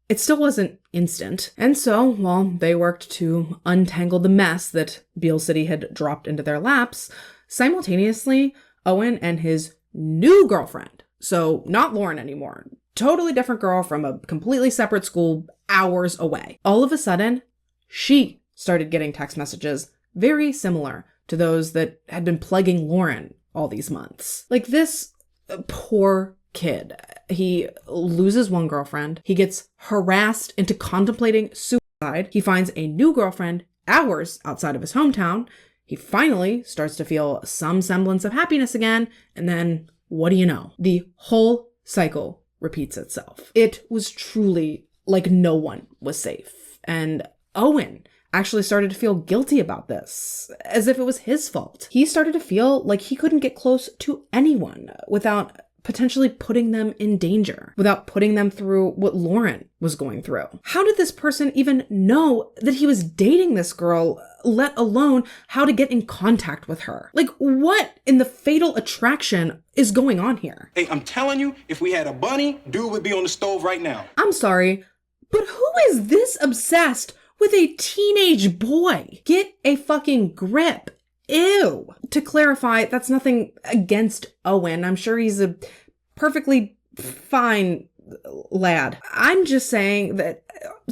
it still wasn't instant. And so, while they worked to untangle the mess that Beale City had dropped into their laps, simultaneously, Owen and his new girlfriend, so not Lauryn anymore, totally different girl from a completely separate school hours away, all of a sudden she started getting text messages very similar to those that had been plaguing Lauren all these months. Like, this poor kid, he loses one girlfriend, he gets harassed into contemplating suicide, he finds a new girlfriend hours outside of his hometown, he finally starts to feel some semblance of happiness again, and then, what do you know? The whole cycle repeats itself. It was truly like no one was safe. And Owen actually started to feel guilty about this, as if it was his fault. He started to feel like he couldn't get close to anyone without potentially putting them in danger, without putting them through what Lauren was going through. How did this person even know that he was dating this girl, let alone how to get in contact with her? Like, what in the fatal attraction is going on here? Hey, I'm telling you, if we had a bunny, dude would be on the stove right now. I'm sorry, but who is this obsessed with a teenage boy? Get a fucking grip. Ew. To clarify, that's nothing against Owen. I'm sure he's a perfectly fine lad. I'm just saying that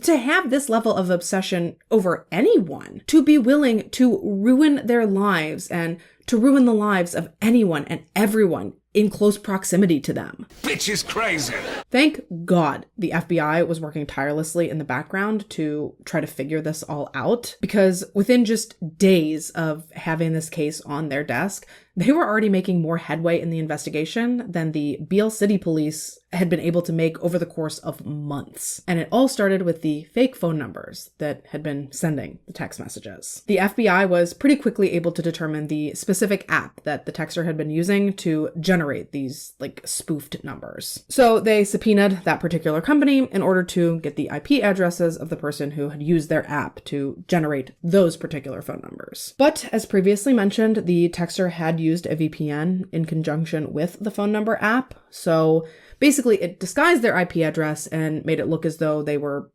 to have this level of obsession over anyone, to be willing to ruin their lives and to ruin the lives of anyone and everyone in close proximity to them. Bitch is crazy. Thank God the FBI was working tirelessly in the background to try to figure this all out, because within just days of having this case on their desk, they were already making more headway in the investigation than the Beale City police had been able to make over the course of months. And it all started with the fake phone numbers that had been sending the text messages. The FBI was pretty quickly able to determine the specific app that the texter had been using to generate these, like, spoofed numbers. So they subpoenaed that particular company in order to get the IP addresses of the person who had used their app to generate those particular phone numbers. But as previously mentioned, the texter had used a VPN in conjunction with the phone number app. So basically it disguised their IP address and made it look as though they were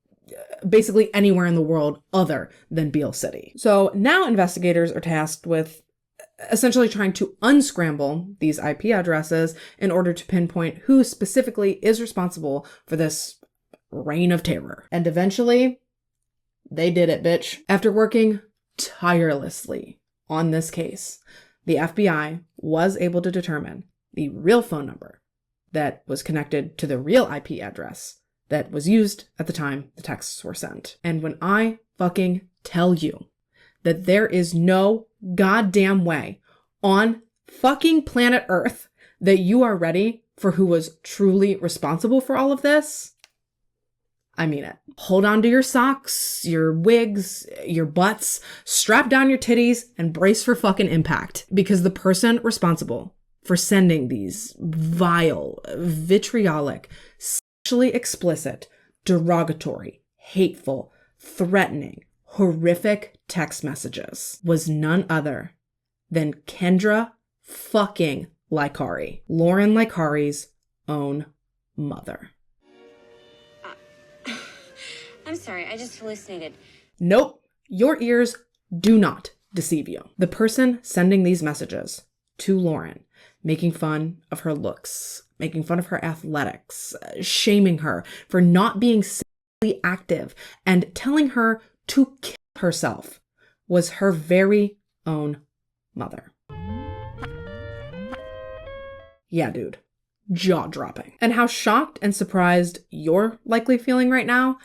basically anywhere in the world other than Beale City. So now investigators are tasked with essentially trying to unscramble these IP addresses in order to pinpoint who specifically is responsible for this reign of terror. And eventually, they did it, bitch. After working tirelessly on this case, the FBI was able to determine the real phone number that was connected to the real IP address that was used at the time the texts were sent. And when I fucking tell you that there is no goddamn way on fucking planet Earth that you are ready for who was truly responsible for all of this, I mean it. Hold on to your socks, your wigs, your butts, strap down your titties, and brace for fucking impact. Because the person responsible for sending these vile, vitriolic, sexually explicit, derogatory, hateful, threatening, horrific text messages was none other than Kendra fucking Licari, Lauryn Licari's own mother. I'm sorry, I just hallucinated. Nope, your ears do not deceive you. The person sending these messages to Lauren, making fun of her looks, making fun of her athletics, shaming her for not being sexually active, and telling her to kill herself, was her very own mother. Yeah, dude. Jaw-dropping. And how shocked and surprised you're likely feeling right now,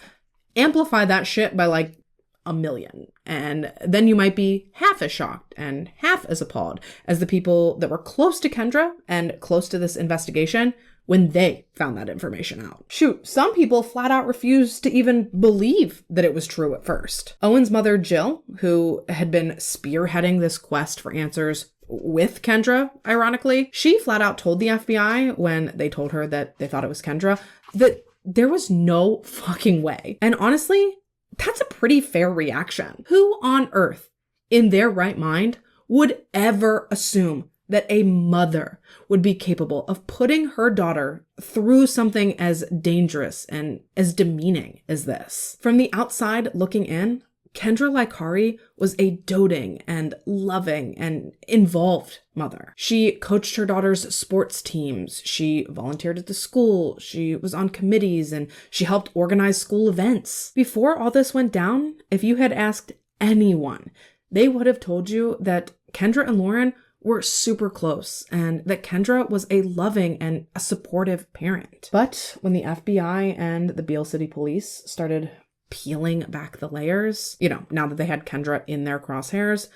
amplify that shit by like 1,000,000. And then you might be half as shocked and half as appalled as the people that were close to Kendra and close to this investigation when they found that information out. Shoot, some people flat out refused to even believe that it was true at first. Owen's mother, Jill, who had been spearheading this quest for answers with Kendra, ironically, she flat out told the FBI when they told her that they thought it was Kendra, that there was no fucking way. And honestly, that's a pretty fair reaction. Who on earth, in their right mind, would ever assume that a mother would be capable of putting her daughter through something as dangerous and as demeaning as this? From the outside looking in, Kendra Licari was a doting and loving and involved mother. She coached her daughter's sports teams. She volunteered at the school. She was on committees and she helped organize school events. Before all this went down, if you had asked anyone, they would have told you that Kendra and Lauren were super close and that Kendra was a loving and a supportive parent. But when the FBI and the Beale City Police started peeling back the layers, now that they had Kendra in their crosshairs,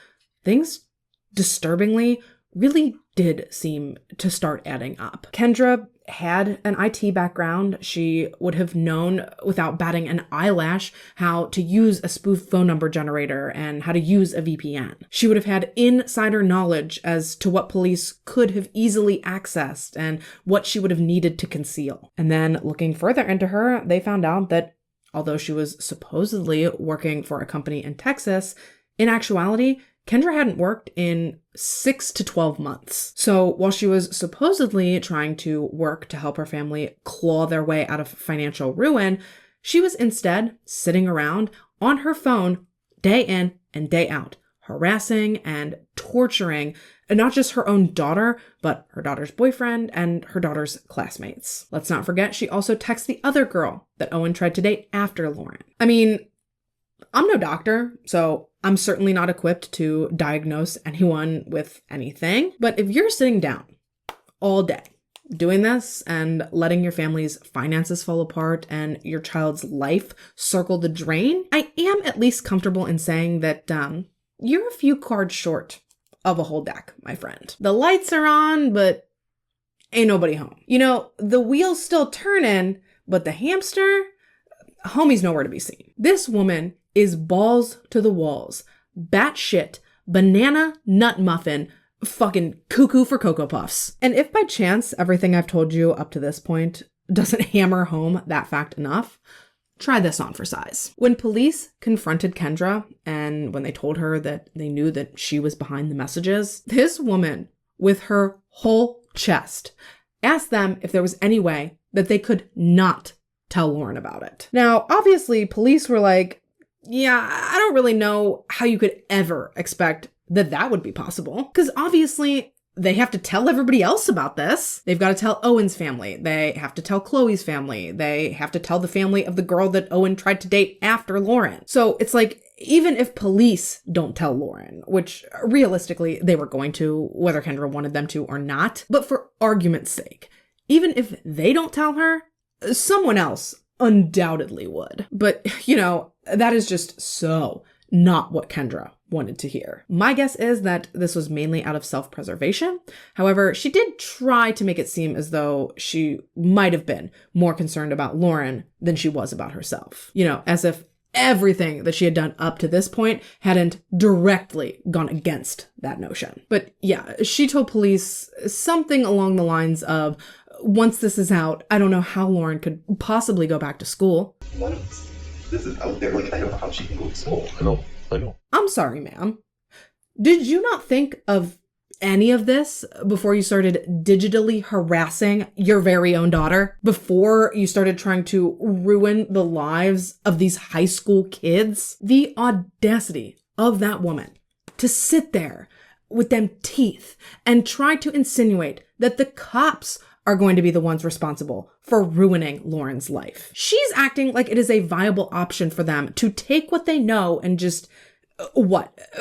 things disturbingly really did seem to start adding up. Kendra had an IT background. She would have known without batting an eyelash how to use a spoof phone number generator and how to use a VPN. She would have had insider knowledge as to what police could have easily accessed and what she would have needed to conceal. And then looking further into her, they found out that although she was supposedly working for a company in Texas, in actuality, Kendra hadn't worked in 6 to 12 months. So while she was supposedly trying to work to help her family claw their way out of financial ruin, she was instead sitting around on her phone day in and day out, harassing and torturing not just her own daughter, but her daughter's boyfriend and her daughter's classmates. Let's not forget, she also texted the other girl that Owen tried to date after Lauren. I mean, I'm no doctor, so I'm certainly not equipped to diagnose anyone with anything. But if you're sitting down all day doing this and letting your family's finances fall apart and your child's life circle the drain, I am at least comfortable in saying that you're a few cards short of a whole deck, my friend. The lights are on, but ain't nobody home. The wheel's still turning, but the hamster, homie's nowhere to be seen. This woman is balls to the walls, batshit, banana nut muffin, fucking cuckoo for Cocoa Puffs. And if by chance everything I've told you up to this point doesn't hammer home that fact enough, try this on for size. When police confronted Kendra and when they told her that they knew that she was behind the messages, this woman, with her whole chest, asked them if there was any way that they could not tell Lauren about it. Now, obviously, police were like, yeah, I don't really know how you could ever expect that would be possible. Because obviously, they have to tell everybody else about this. They've got to tell Owen's family. They have to tell Chloe's family. They have to tell the family of the girl that Owen tried to date after Lauren. So it's like, even if police don't tell Lauren, which realistically they were going to, whether Kendra wanted them to or not, but for argument's sake, even if they don't tell her, someone else undoubtedly would. But, that is just so not what Kendra wanted to hear. My guess is that this was mainly out of self-preservation. However, she did try to make it seem as though she might have been more concerned about Lauren than she was about herself. As if everything that she had done up to this point hadn't directly gone against that notion. But yeah, she told police something along the lines of, once this is out, I don't know how Lauren could possibly go back to school. Once this is out there, I don't know how she can go to school. I know. I'm sorry, ma'am. Did you not think of any of this before you started digitally harassing your very own daughter? Before you started trying to ruin the lives of these high school kids? The audacity of that woman to sit there with them teeth and try to insinuate that the cops are going to be the ones responsible for ruining Lauren's life. She's acting like it is a viable option for them to take what they know and just,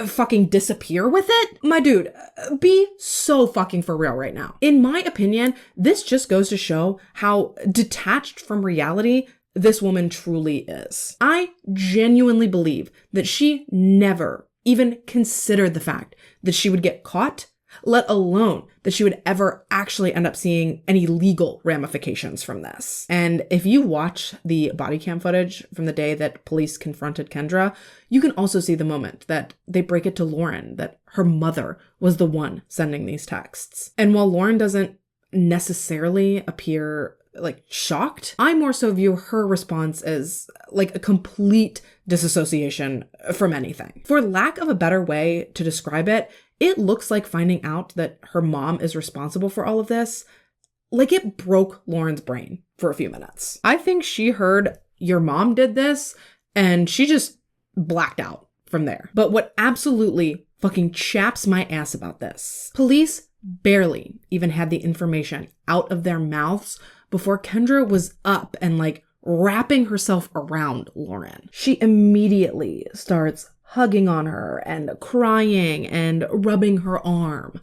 fucking disappear with it? My dude, be so fucking for real right now. In my opinion, this just goes to show how detached from reality this woman truly is. I genuinely believe that she never even considered the fact that she would get caught, let alone that she would ever actually end up seeing any legal ramifications from this. And if you watch the body cam footage from the day that police confronted Kendra, you can also see the moment that they break it to Lauren that her mother was the one sending these texts. And while Lauren doesn't necessarily appear shocked, I more so view her response as a complete disassociation from anything. For lack of a better way to describe it, it looks like finding out that her mom is responsible for all of this, it broke Lauren's brain for a few minutes. I think she heard your mom did this and she just blacked out from there. But what absolutely fucking chaps my ass about this, police barely even had the information out of their mouths before Kendra was up and like wrapping herself around Lauryn. She immediately starts hugging on her and crying and rubbing her arm.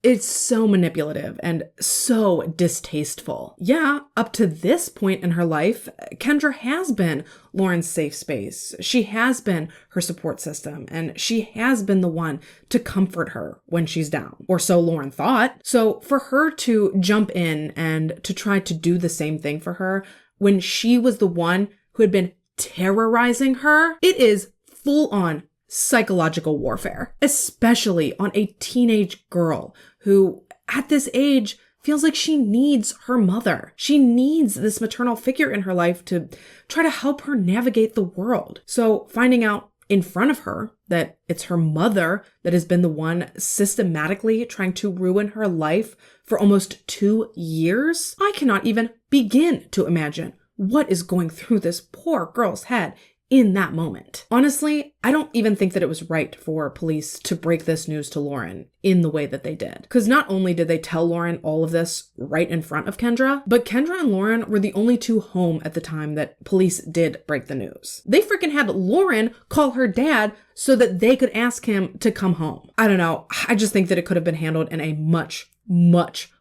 It's so manipulative and so distasteful. Yeah, up to this point in her life, Kendra has been Lauryn's safe space. She has been her support system, and she has been the one to comfort her when she's down. Or so Lauryn thought. So for her to jump in and to try to do the same thing for her when she was the one who had been terrorizing her, it is full-on psychological warfare, especially on a teenage girl who at this age feels like she needs her mother. She needs this maternal figure in her life to try to help her navigate the world. So finding out in front of her that it's her mother that has been the one systematically trying to ruin her life for almost 2 years, I cannot even begin to imagine what is going through this poor girl's head in that moment. Honestly, I don't even think that it was right for police to break this news to Lauryn in the way that they did. Because not only did they tell Lauryn all of this right in front of Kendra, but Kendra and Lauryn were the only two home at the time that police did break the news. They freaking had Lauryn call her dad so that they could ask him to come home. I don't know. I just think that it could have been handled in a much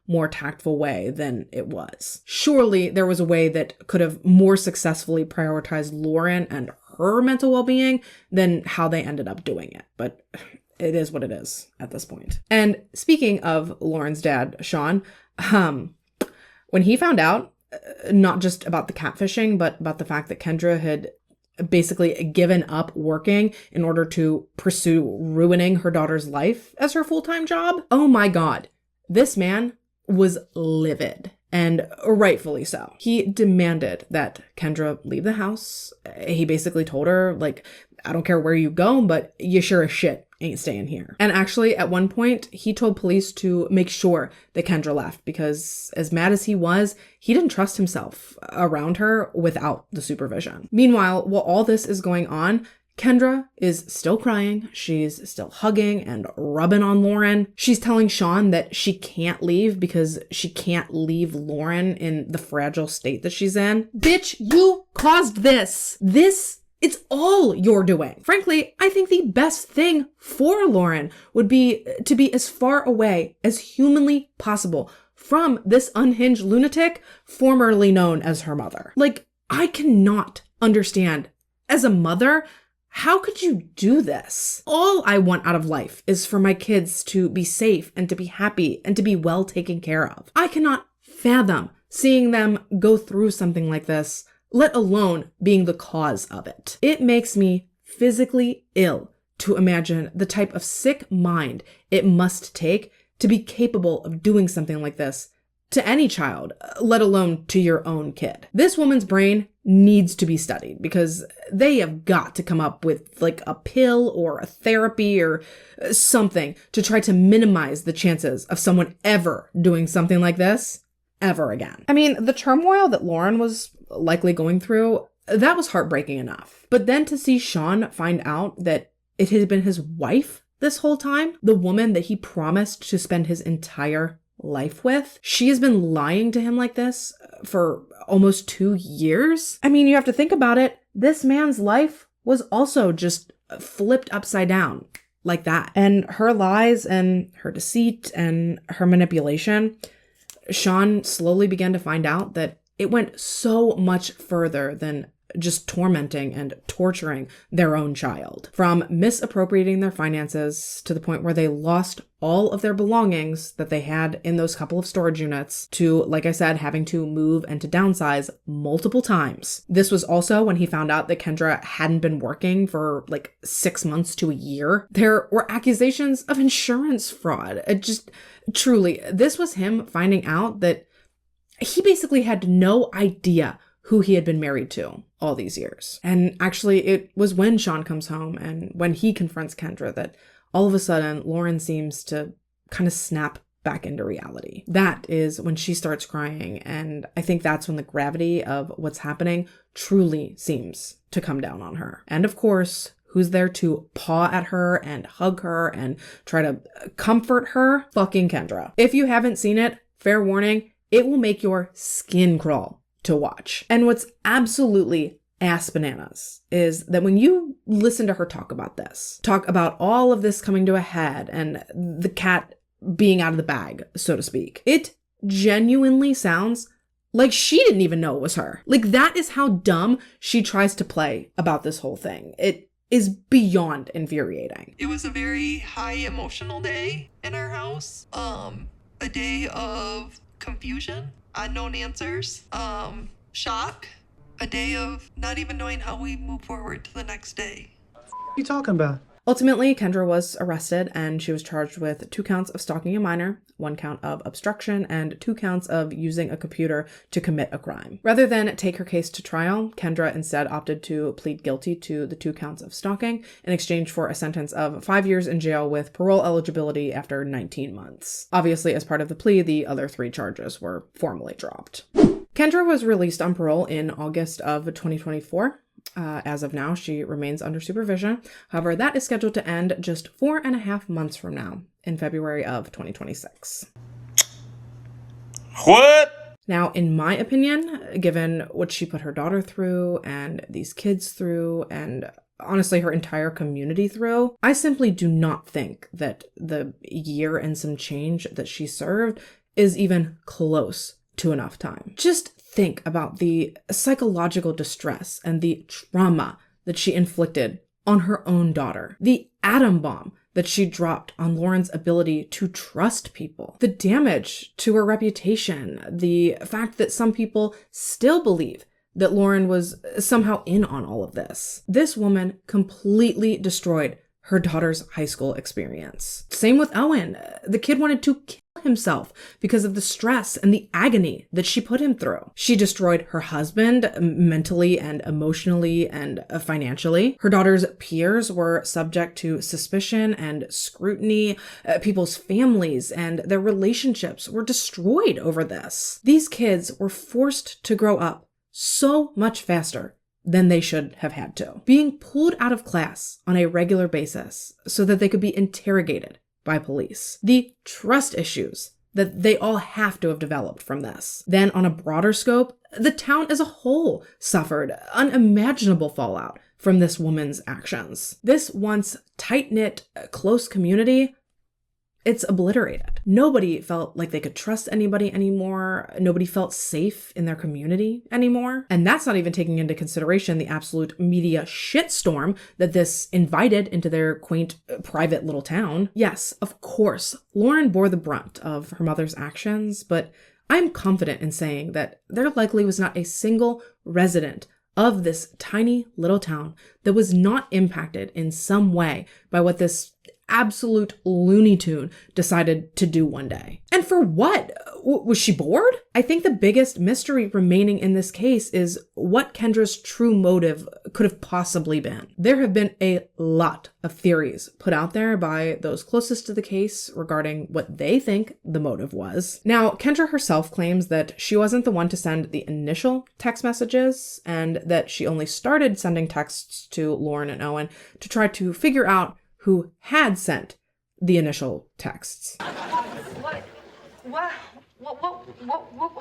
more tactful way than it was. Surely there was a way that could have more successfully prioritized Lauryn and her mental well-being than how they ended up doing it. But it is what it is at this point. And speaking of Lauryn's dad, Sean, when he found out, not just about the catfishing, but about the fact that Kendra had basically given up working in order to pursue ruining her daughter's life as her full-time job, oh my God, this man was livid, and rightfully so. He demanded that Kendra leave the house. He basically told her, like, I don't care where you go, but you sure as shit ain't staying here. And actually, at one point, he told police to make sure that Kendra left because as mad as he was, he didn't trust himself around her without the supervision. Meanwhile, while all this is going on, Kendra is still crying. She's still hugging and rubbing on Lauryn. She's telling Sean that she can't leave because she can't leave Lauryn in the fragile state that she's in. Bitch, you caused this. It's all you're doing. Frankly, I think the best thing for Lauryn would be to be as far away as humanly possible from this unhinged lunatic formerly known as her mother. Like, I cannot understand. As a mother, how could you do this? All I want out of life is for my kids to be safe and to be happy and to be well taken care of. I cannot fathom seeing them go through something like this, let alone being the cause of it. It makes me physically ill to imagine the type of sick mind it must take to be capable of doing something like this to any child, let alone to your own kid. This woman's brain needs to be studied because they have got to come up with like a pill or a therapy or something to try to minimize the chances of someone ever doing something like this ever again. I mean, the turmoil that Lauryn was likely going through, that was heartbreaking enough. But then to see Sean find out that it had been his wife this whole time, the woman that he promised to spend his entire life with, she has been lying to him like this for almost 2 years. I mean, you have to think about it. This man's life was also just flipped upside down like that. And her lies and her deceit and her manipulation, Sean slowly began to find out that it went so much further than just tormenting and torturing their own child. From misappropriating their finances to the point where they lost all of their belongings that they had in those couple of storage units to, like I said, having to move and to downsize multiple times. This was also when he found out that Kendra hadn't been working for like 6 months to a year. There were accusations of insurance fraud. Truly, this was him finding out that he basically had no idea who he had been married to all these years. And actually, it was when Sean comes home and when he confronts Kendra that all of a sudden Lauryn seems to kind of snap back into reality. That is when she starts crying, and I think that's when the gravity of what's happening truly seems to come down on her. And of course, who's there to paw at her and hug her and try to comfort her? Fucking Kendra. If you haven't seen it, fair warning, it will make your skin crawl to watch. And what's absolutely ass bananas is that when you listen to her talk about all of this coming to a head and the cat being out of the bag, so to speak, it genuinely sounds like she didn't even know it was her. Like, that is how dumb she tries to play about this whole thing. It is beyond infuriating. It was a very high emotional day in our house. A day of confusion, unknown answers, shock, a day of not even knowing how we move forward to the next day. What are you talking about? Ultimately, Kendra was arrested and she was charged with 2 counts of stalking a minor, 1 count of obstruction, and 2 counts of using a computer to commit a crime. Rather than take her case to trial, Kendra instead opted to plead guilty to the 2 counts of stalking in exchange for a sentence of 5 years in jail with parole eligibility after 19 months. Obviously, as part of the plea, the other 3 charges were formally dropped. Kendra was released on parole in August of 2024. As of now, she remains under supervision. However, that is scheduled to end just 4.5 months from now, in February of 2026. What? Now, in my opinion, given what she put her daughter through and these kids through and honestly her entire community through, I simply do not think that the year and some change that she served is even close to enough time. Just think about the psychological distress and the trauma that she inflicted on her own daughter, the atom bomb that she dropped on Lauryn's ability to trust people, the damage to her reputation, the fact that some people still believe that Lauryn was somehow in on all of this. This woman completely destroyed her daughter's high school experience. Same with Owen. The kid wanted to kill himself because of the stress and the agony that she put him through. She destroyed her husband mentally and emotionally and financially. Her daughter's peers were subject to suspicion and scrutiny. People's families and their relationships were destroyed over this. These kids were forced to grow up so much faster than they should have had to, being pulled out of class on a regular basis so that they could be interrogated by police. The trust issues that they all have to have developed from this. Then on a broader scope, the town as a whole suffered unimaginable fallout from this woman's actions. This once tight-knit, close community, it's obliterated. Nobody felt like they could trust anybody anymore. Nobody felt safe in their community anymore. And that's not even taking into consideration the absolute media shitstorm that this invited into their quaint, private little town. Yes, of course, Lauryn bore the brunt of her mother's actions, but I'm confident in saying that there likely was not a single resident of this tiny little town that was not impacted in some way by what this absolute Looney Tune decided to do one day. And for what? Was she bored? I think the biggest mystery remaining in this case is what Kendra's true motive could have possibly been. There have been a lot of theories put out there by those closest to the case regarding what they think the motive was. Now, Kendra herself claims that she wasn't the one to send the initial text messages and that she only started sending texts to Lauryn and Owen to try to figure out who had sent the initial texts. What?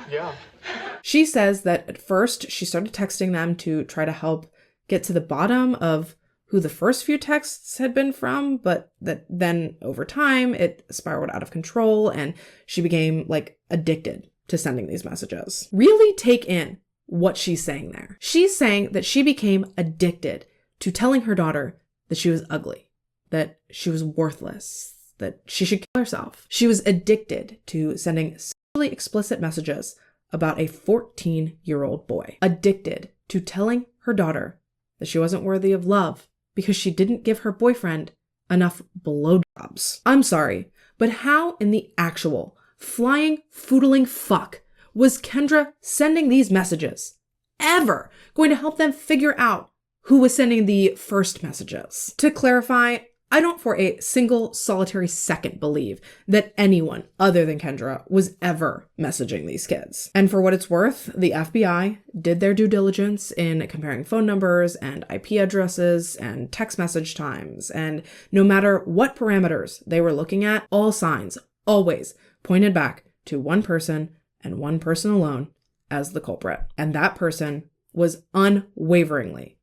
Yeah. She says that at first she started texting them to try to help get to the bottom of who the first few texts had been from, but that then over time it spiraled out of control and she became addicted to sending these messages. Really take in what she's saying there. She's saying that she became addicted to telling her daughter that she was ugly, that she was worthless, that she should kill herself. She was addicted to sending sexually explicit messages about a 14-year-old boy. Addicted to telling her daughter that she wasn't worthy of love because she didn't give her boyfriend enough blowjobs. I'm sorry, but how in the actual flying, foodling fuck was Kendra sending these messages ever going to help them figure out who was sending the first messages? To clarify, I don't for a single solitary second believe that anyone other than Kendra was ever messaging these kids. And for what it's worth, the FBI did their due diligence in comparing phone numbers and IP addresses and text message times. And no matter what parameters they were looking at, all signs always pointed back to one person and one person alone as the culprit. And that person was unwaveringly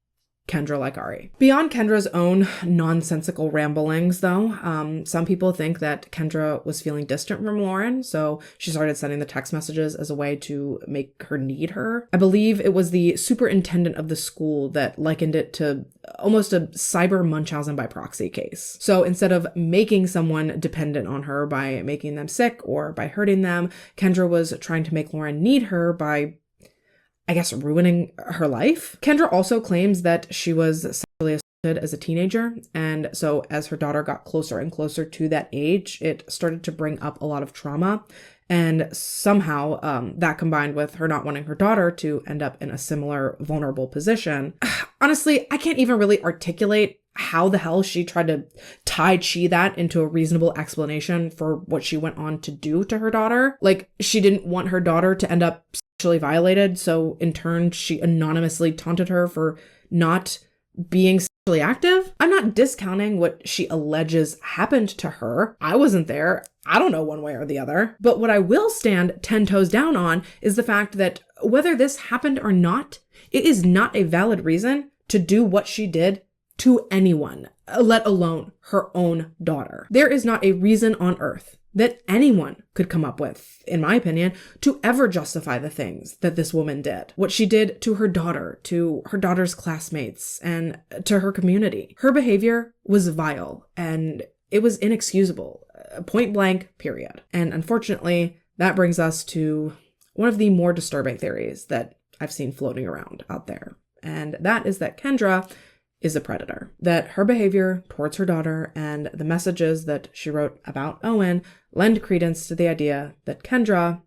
Kendra Licari. Beyond Kendra's own nonsensical ramblings, though, some people think that Kendra was feeling distant from Lauryn, so she started sending the text messages as a way to make her need her. I believe it was the superintendent of the school that likened it to almost a cyber Munchausen by proxy case. So instead of making someone dependent on her by making them sick or by hurting them, Kendra was trying to make Lauryn need her by, I guess, ruining her life. Kendra also claims that she was sexually assaulted as a teenager, and so as her daughter got closer and closer to that age, it started to bring up a lot of trauma, and somehow that combined with her not wanting her daughter to end up in a similar vulnerable position. Honestly, I can't even really articulate how the hell she tried to tie that into a reasonable explanation for what she went on to do to her daughter. Like, she didn't want her daughter to end up sexually violated, so in turn she anonymously taunted her for not being sexually active. I'm not discounting what she alleges happened to her. I wasn't there. I don't know one way or the other. But what I will stand 10 toes down on is the fact that whether this happened or not, it is not a valid reason to do what she did to anyone, let alone her own daughter. There is not a reason on earth that anyone could come up with, in my opinion, to ever justify the things that this woman did. What she did to her daughter, to her daughter's classmates, and to her community. Her behavior was vile, and it was inexcusable. Point blank, period. And unfortunately, that brings us to one of the more disturbing theories that I've seen floating around out there. And that is that Kendra is a predator. That her behavior towards her daughter and the messages that she wrote about Owen lend credence to the idea that Kendra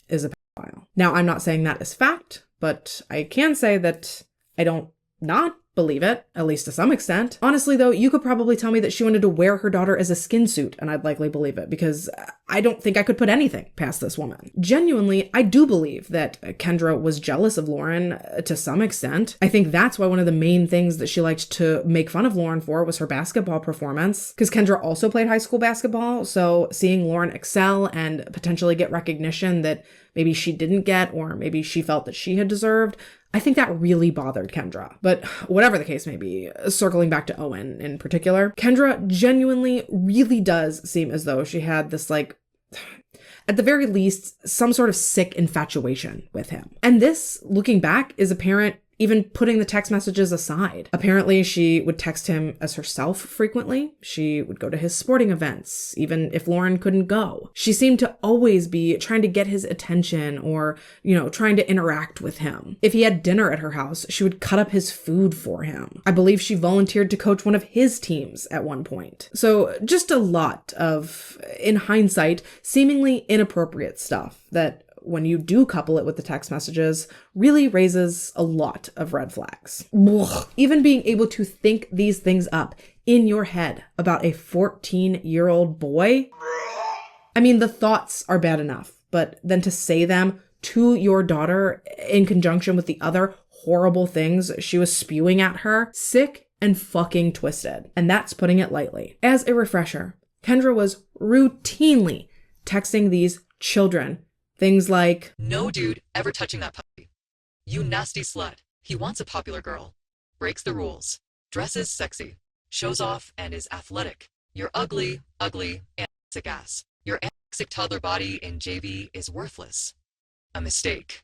is a pedophile. Now, I'm not saying that is fact, but I can say that I don't not believe it, at least to some extent. Honestly, though, you could probably tell me that she wanted to wear her daughter as a skin suit, and I'd likely believe it, because I don't think I could put anything past this woman. Genuinely, I do believe that Kendra was jealous of Lauryn to some extent. I think that's why one of the main things that she liked to make fun of Lauryn for was her basketball performance, because Kendra also played high school basketball, so seeing Lauryn excel and potentially get recognition that maybe she didn't get, or maybe she felt that she had deserved, I think that really bothered Kendra. But whatever the case may be, circling back to Owen in particular, Kendra genuinely really does seem as though she had this, like, at the very least, some sort of sick infatuation with him. And this, looking back, is apparent even putting the text messages aside. Apparently, she would text him as herself frequently. She would go to his sporting events, even if Lauryn couldn't go. She seemed to always be trying to get his attention or, trying to interact with him. If he had dinner at her house, she would cut up his food for him. I believe she volunteered to coach one of his teams at one point. So just a lot of, in hindsight, seemingly inappropriate stuff that, when you do couple it with the text messages, really raises a lot of red flags. Even being able to think these things up in your head about a 14-year-old boy, I mean, the thoughts are bad enough, but then to say them to your daughter in conjunction with the other horrible things she was spewing at her, sick and fucking twisted. And that's putting it lightly. As a refresher, Kendra was routinely texting these children things like, "No dude ever touching that puppy. You nasty slut. He wants a popular girl. Breaks the rules. Dresses sexy. Shows off and is athletic. You're ugly, and sick ass. Your anorexic toddler body in JV is worthless. A mistake.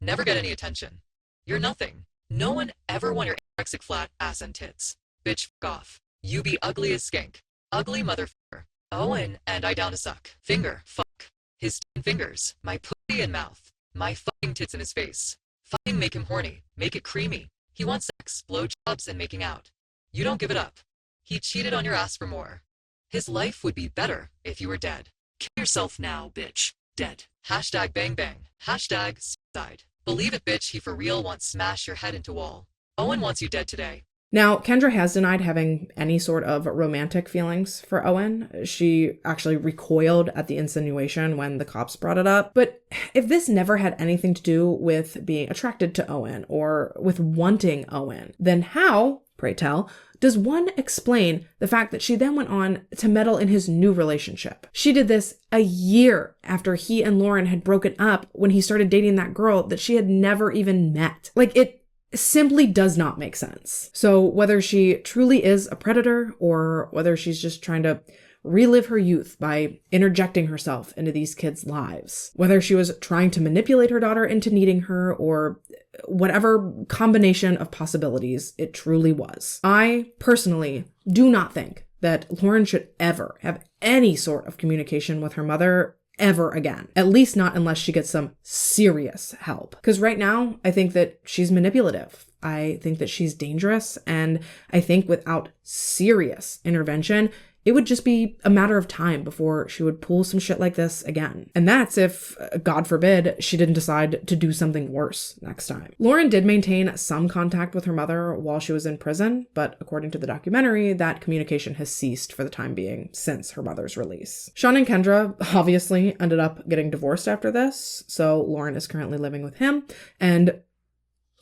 Never get any attention. You're nothing. No one ever want your anorexic flat ass and tits. Bitch, fuck off. You be ugly as skank. Ugly motherfucker. Owen and I down to suck. Finger, fuck. His 10 fingers, my pussy and mouth, my fucking tits in his face. Fucking make him horny, make it creamy. He wants sex, blowjobs, and making out. You don't give it up. He cheated on your ass for more. His life would be better if you were dead. Kill yourself now, bitch. Dead. Hashtag bang bang. Hashtag suicide. Believe it, bitch, he for real wants smash your head into wall. Owen wants you dead today. Now, Kendra has denied having any sort of romantic feelings for Owen. She actually recoiled at the insinuation when the cops brought it up. But if this never had anything to do with being attracted to Owen or with wanting Owen, then how, pray tell, does one explain the fact that she then went on to meddle in his new relationship? She did this a year after he and Lauryn had broken up when he started dating that girl that she had never even met. Like, it simply does not make sense. So whether she truly is a predator or whether she's just trying to relive her youth by interjecting herself into these kids' lives, whether she was trying to manipulate her daughter into needing her or whatever combination of possibilities it truly was, I personally do not think that Lauryn should ever have any sort of communication with her mother ever again. At least not unless she gets some serious help. Because right now, I think that she's manipulative. I think that she's dangerous. And I think without serious intervention, it would just be a matter of time before she would pull some shit like this again. And that's if, God forbid, she didn't decide to do something worse next time. Lauryn did maintain some contact with her mother while she was in prison, but according to the documentary, that communication has ceased for the time being since her mother's release. Sean and Kendra obviously ended up getting divorced after this, so Lauryn is currently living with him, and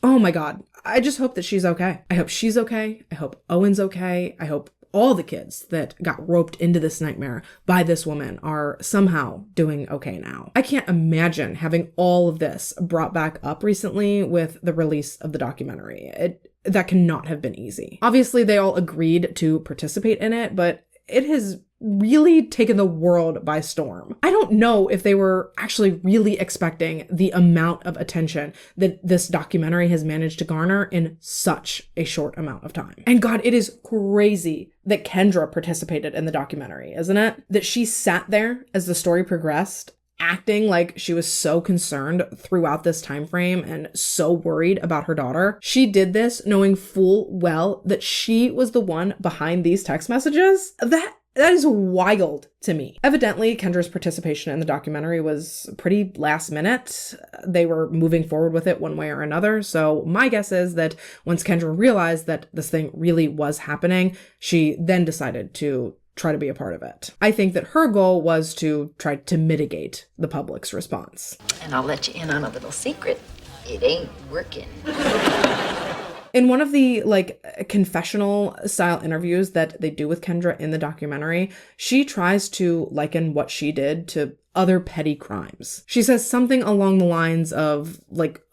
oh my God, I just hope that she's okay. I hope she's okay. I hope Owen's okay. I hope all the kids that got roped into this nightmare by this woman are somehow doing okay now. I can't imagine having all of this brought back up recently with the release of the documentary. That cannot have been easy. Obviously, they all agreed to participate in it, but it has really taken the world by storm. I don't know if they were actually really expecting the amount of attention that this documentary has managed to garner in such a short amount of time. And God, it is crazy that Kendra participated in the documentary, isn't it? That she sat there as the story progressed, acting like she was so concerned throughout this time frame and so worried about her daughter. She did this knowing full well that she was the one behind these text messages. That is wild to me. Evidently, Kendra's participation in the documentary was pretty last minute. They were moving forward with it one way or another. So my guess is that once Kendra realized that this thing really was happening, she then decided to try to be a part of it. I think that her goal was to try to mitigate the public's response. And I'll let you in on a little secret. It ain't working. In one of the confessional style interviews that they do with Kendra in the documentary, she tries to liken what she did to other petty crimes. She says something along the lines of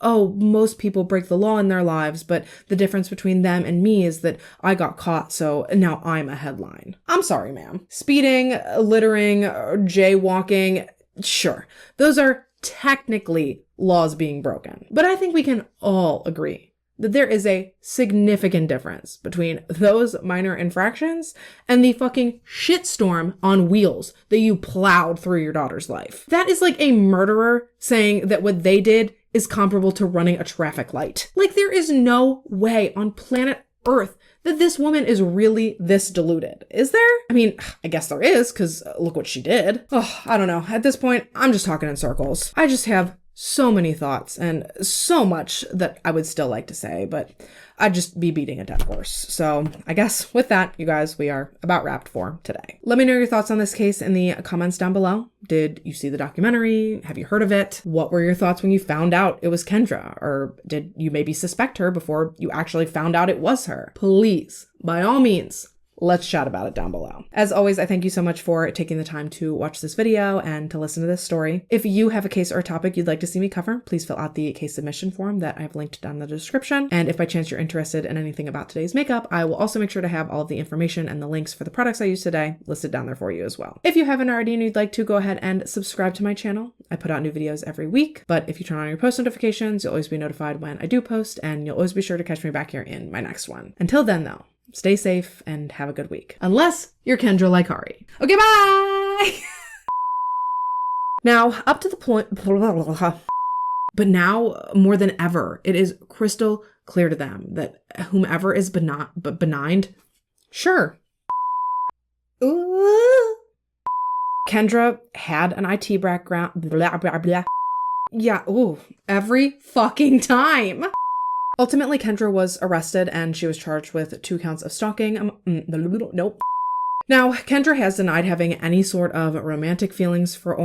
oh, most people break the law in their lives, but the difference between them and me is that I got caught, so now I'm a headline. I'm sorry, ma'am. Speeding, littering, jaywalking, sure, those are technically laws being broken. But I think we can all agree that there is a significant difference between those minor infractions and the fucking shitstorm on wheels that you plowed through your daughter's life. That is like a murderer saying that what they did is comparable to running a traffic light. There is no way on planet Earth that this woman is really this deluded. Is there? I mean, I guess there is, because look what she did. Oh, I don't know. At this point, I'm just talking in circles. I just have so many thoughts and so much that I would still like to say, but I'd just be beating a dead horse. So I guess with that, you guys, we are about wrapped for today. Let me know your thoughts on this case in the comments down below. Did you see the documentary? Have you heard of it? What were your thoughts when you found out it was Kendra? Or did you maybe suspect her before you actually found out it was her? Please, by all means, let's chat about it down below. As always, I thank you so much for taking the time to watch this video and to listen to this story. If you have a case or a topic you'd like to see me cover, please fill out the case submission form that I've linked down in the description. And if by chance you're interested in anything about today's makeup, I will also make sure to have all of the information and the links for the products I use today listed down there for you as well. If you haven't already and you'd like to, go ahead and subscribe to my channel. I put out new videos every week, but if you turn on your post notifications, you'll always be notified when I do post, and you'll always be sure to catch me back here in my next one. Until then though, stay safe and have a good week. Unless you're Kendra Licari. Okay, bye! Now, up to the point... But now, more than ever, it is crystal clear to them that whomever is benign... Sure. Ooh. Kendra had an IT background... Blah, blah, blah. Yeah, ooh. Every fucking time. Ultimately, Kendra was arrested and she was charged with 2 counts of stalking. Nope. Now, Kendra has denied having any sort of romantic feelings for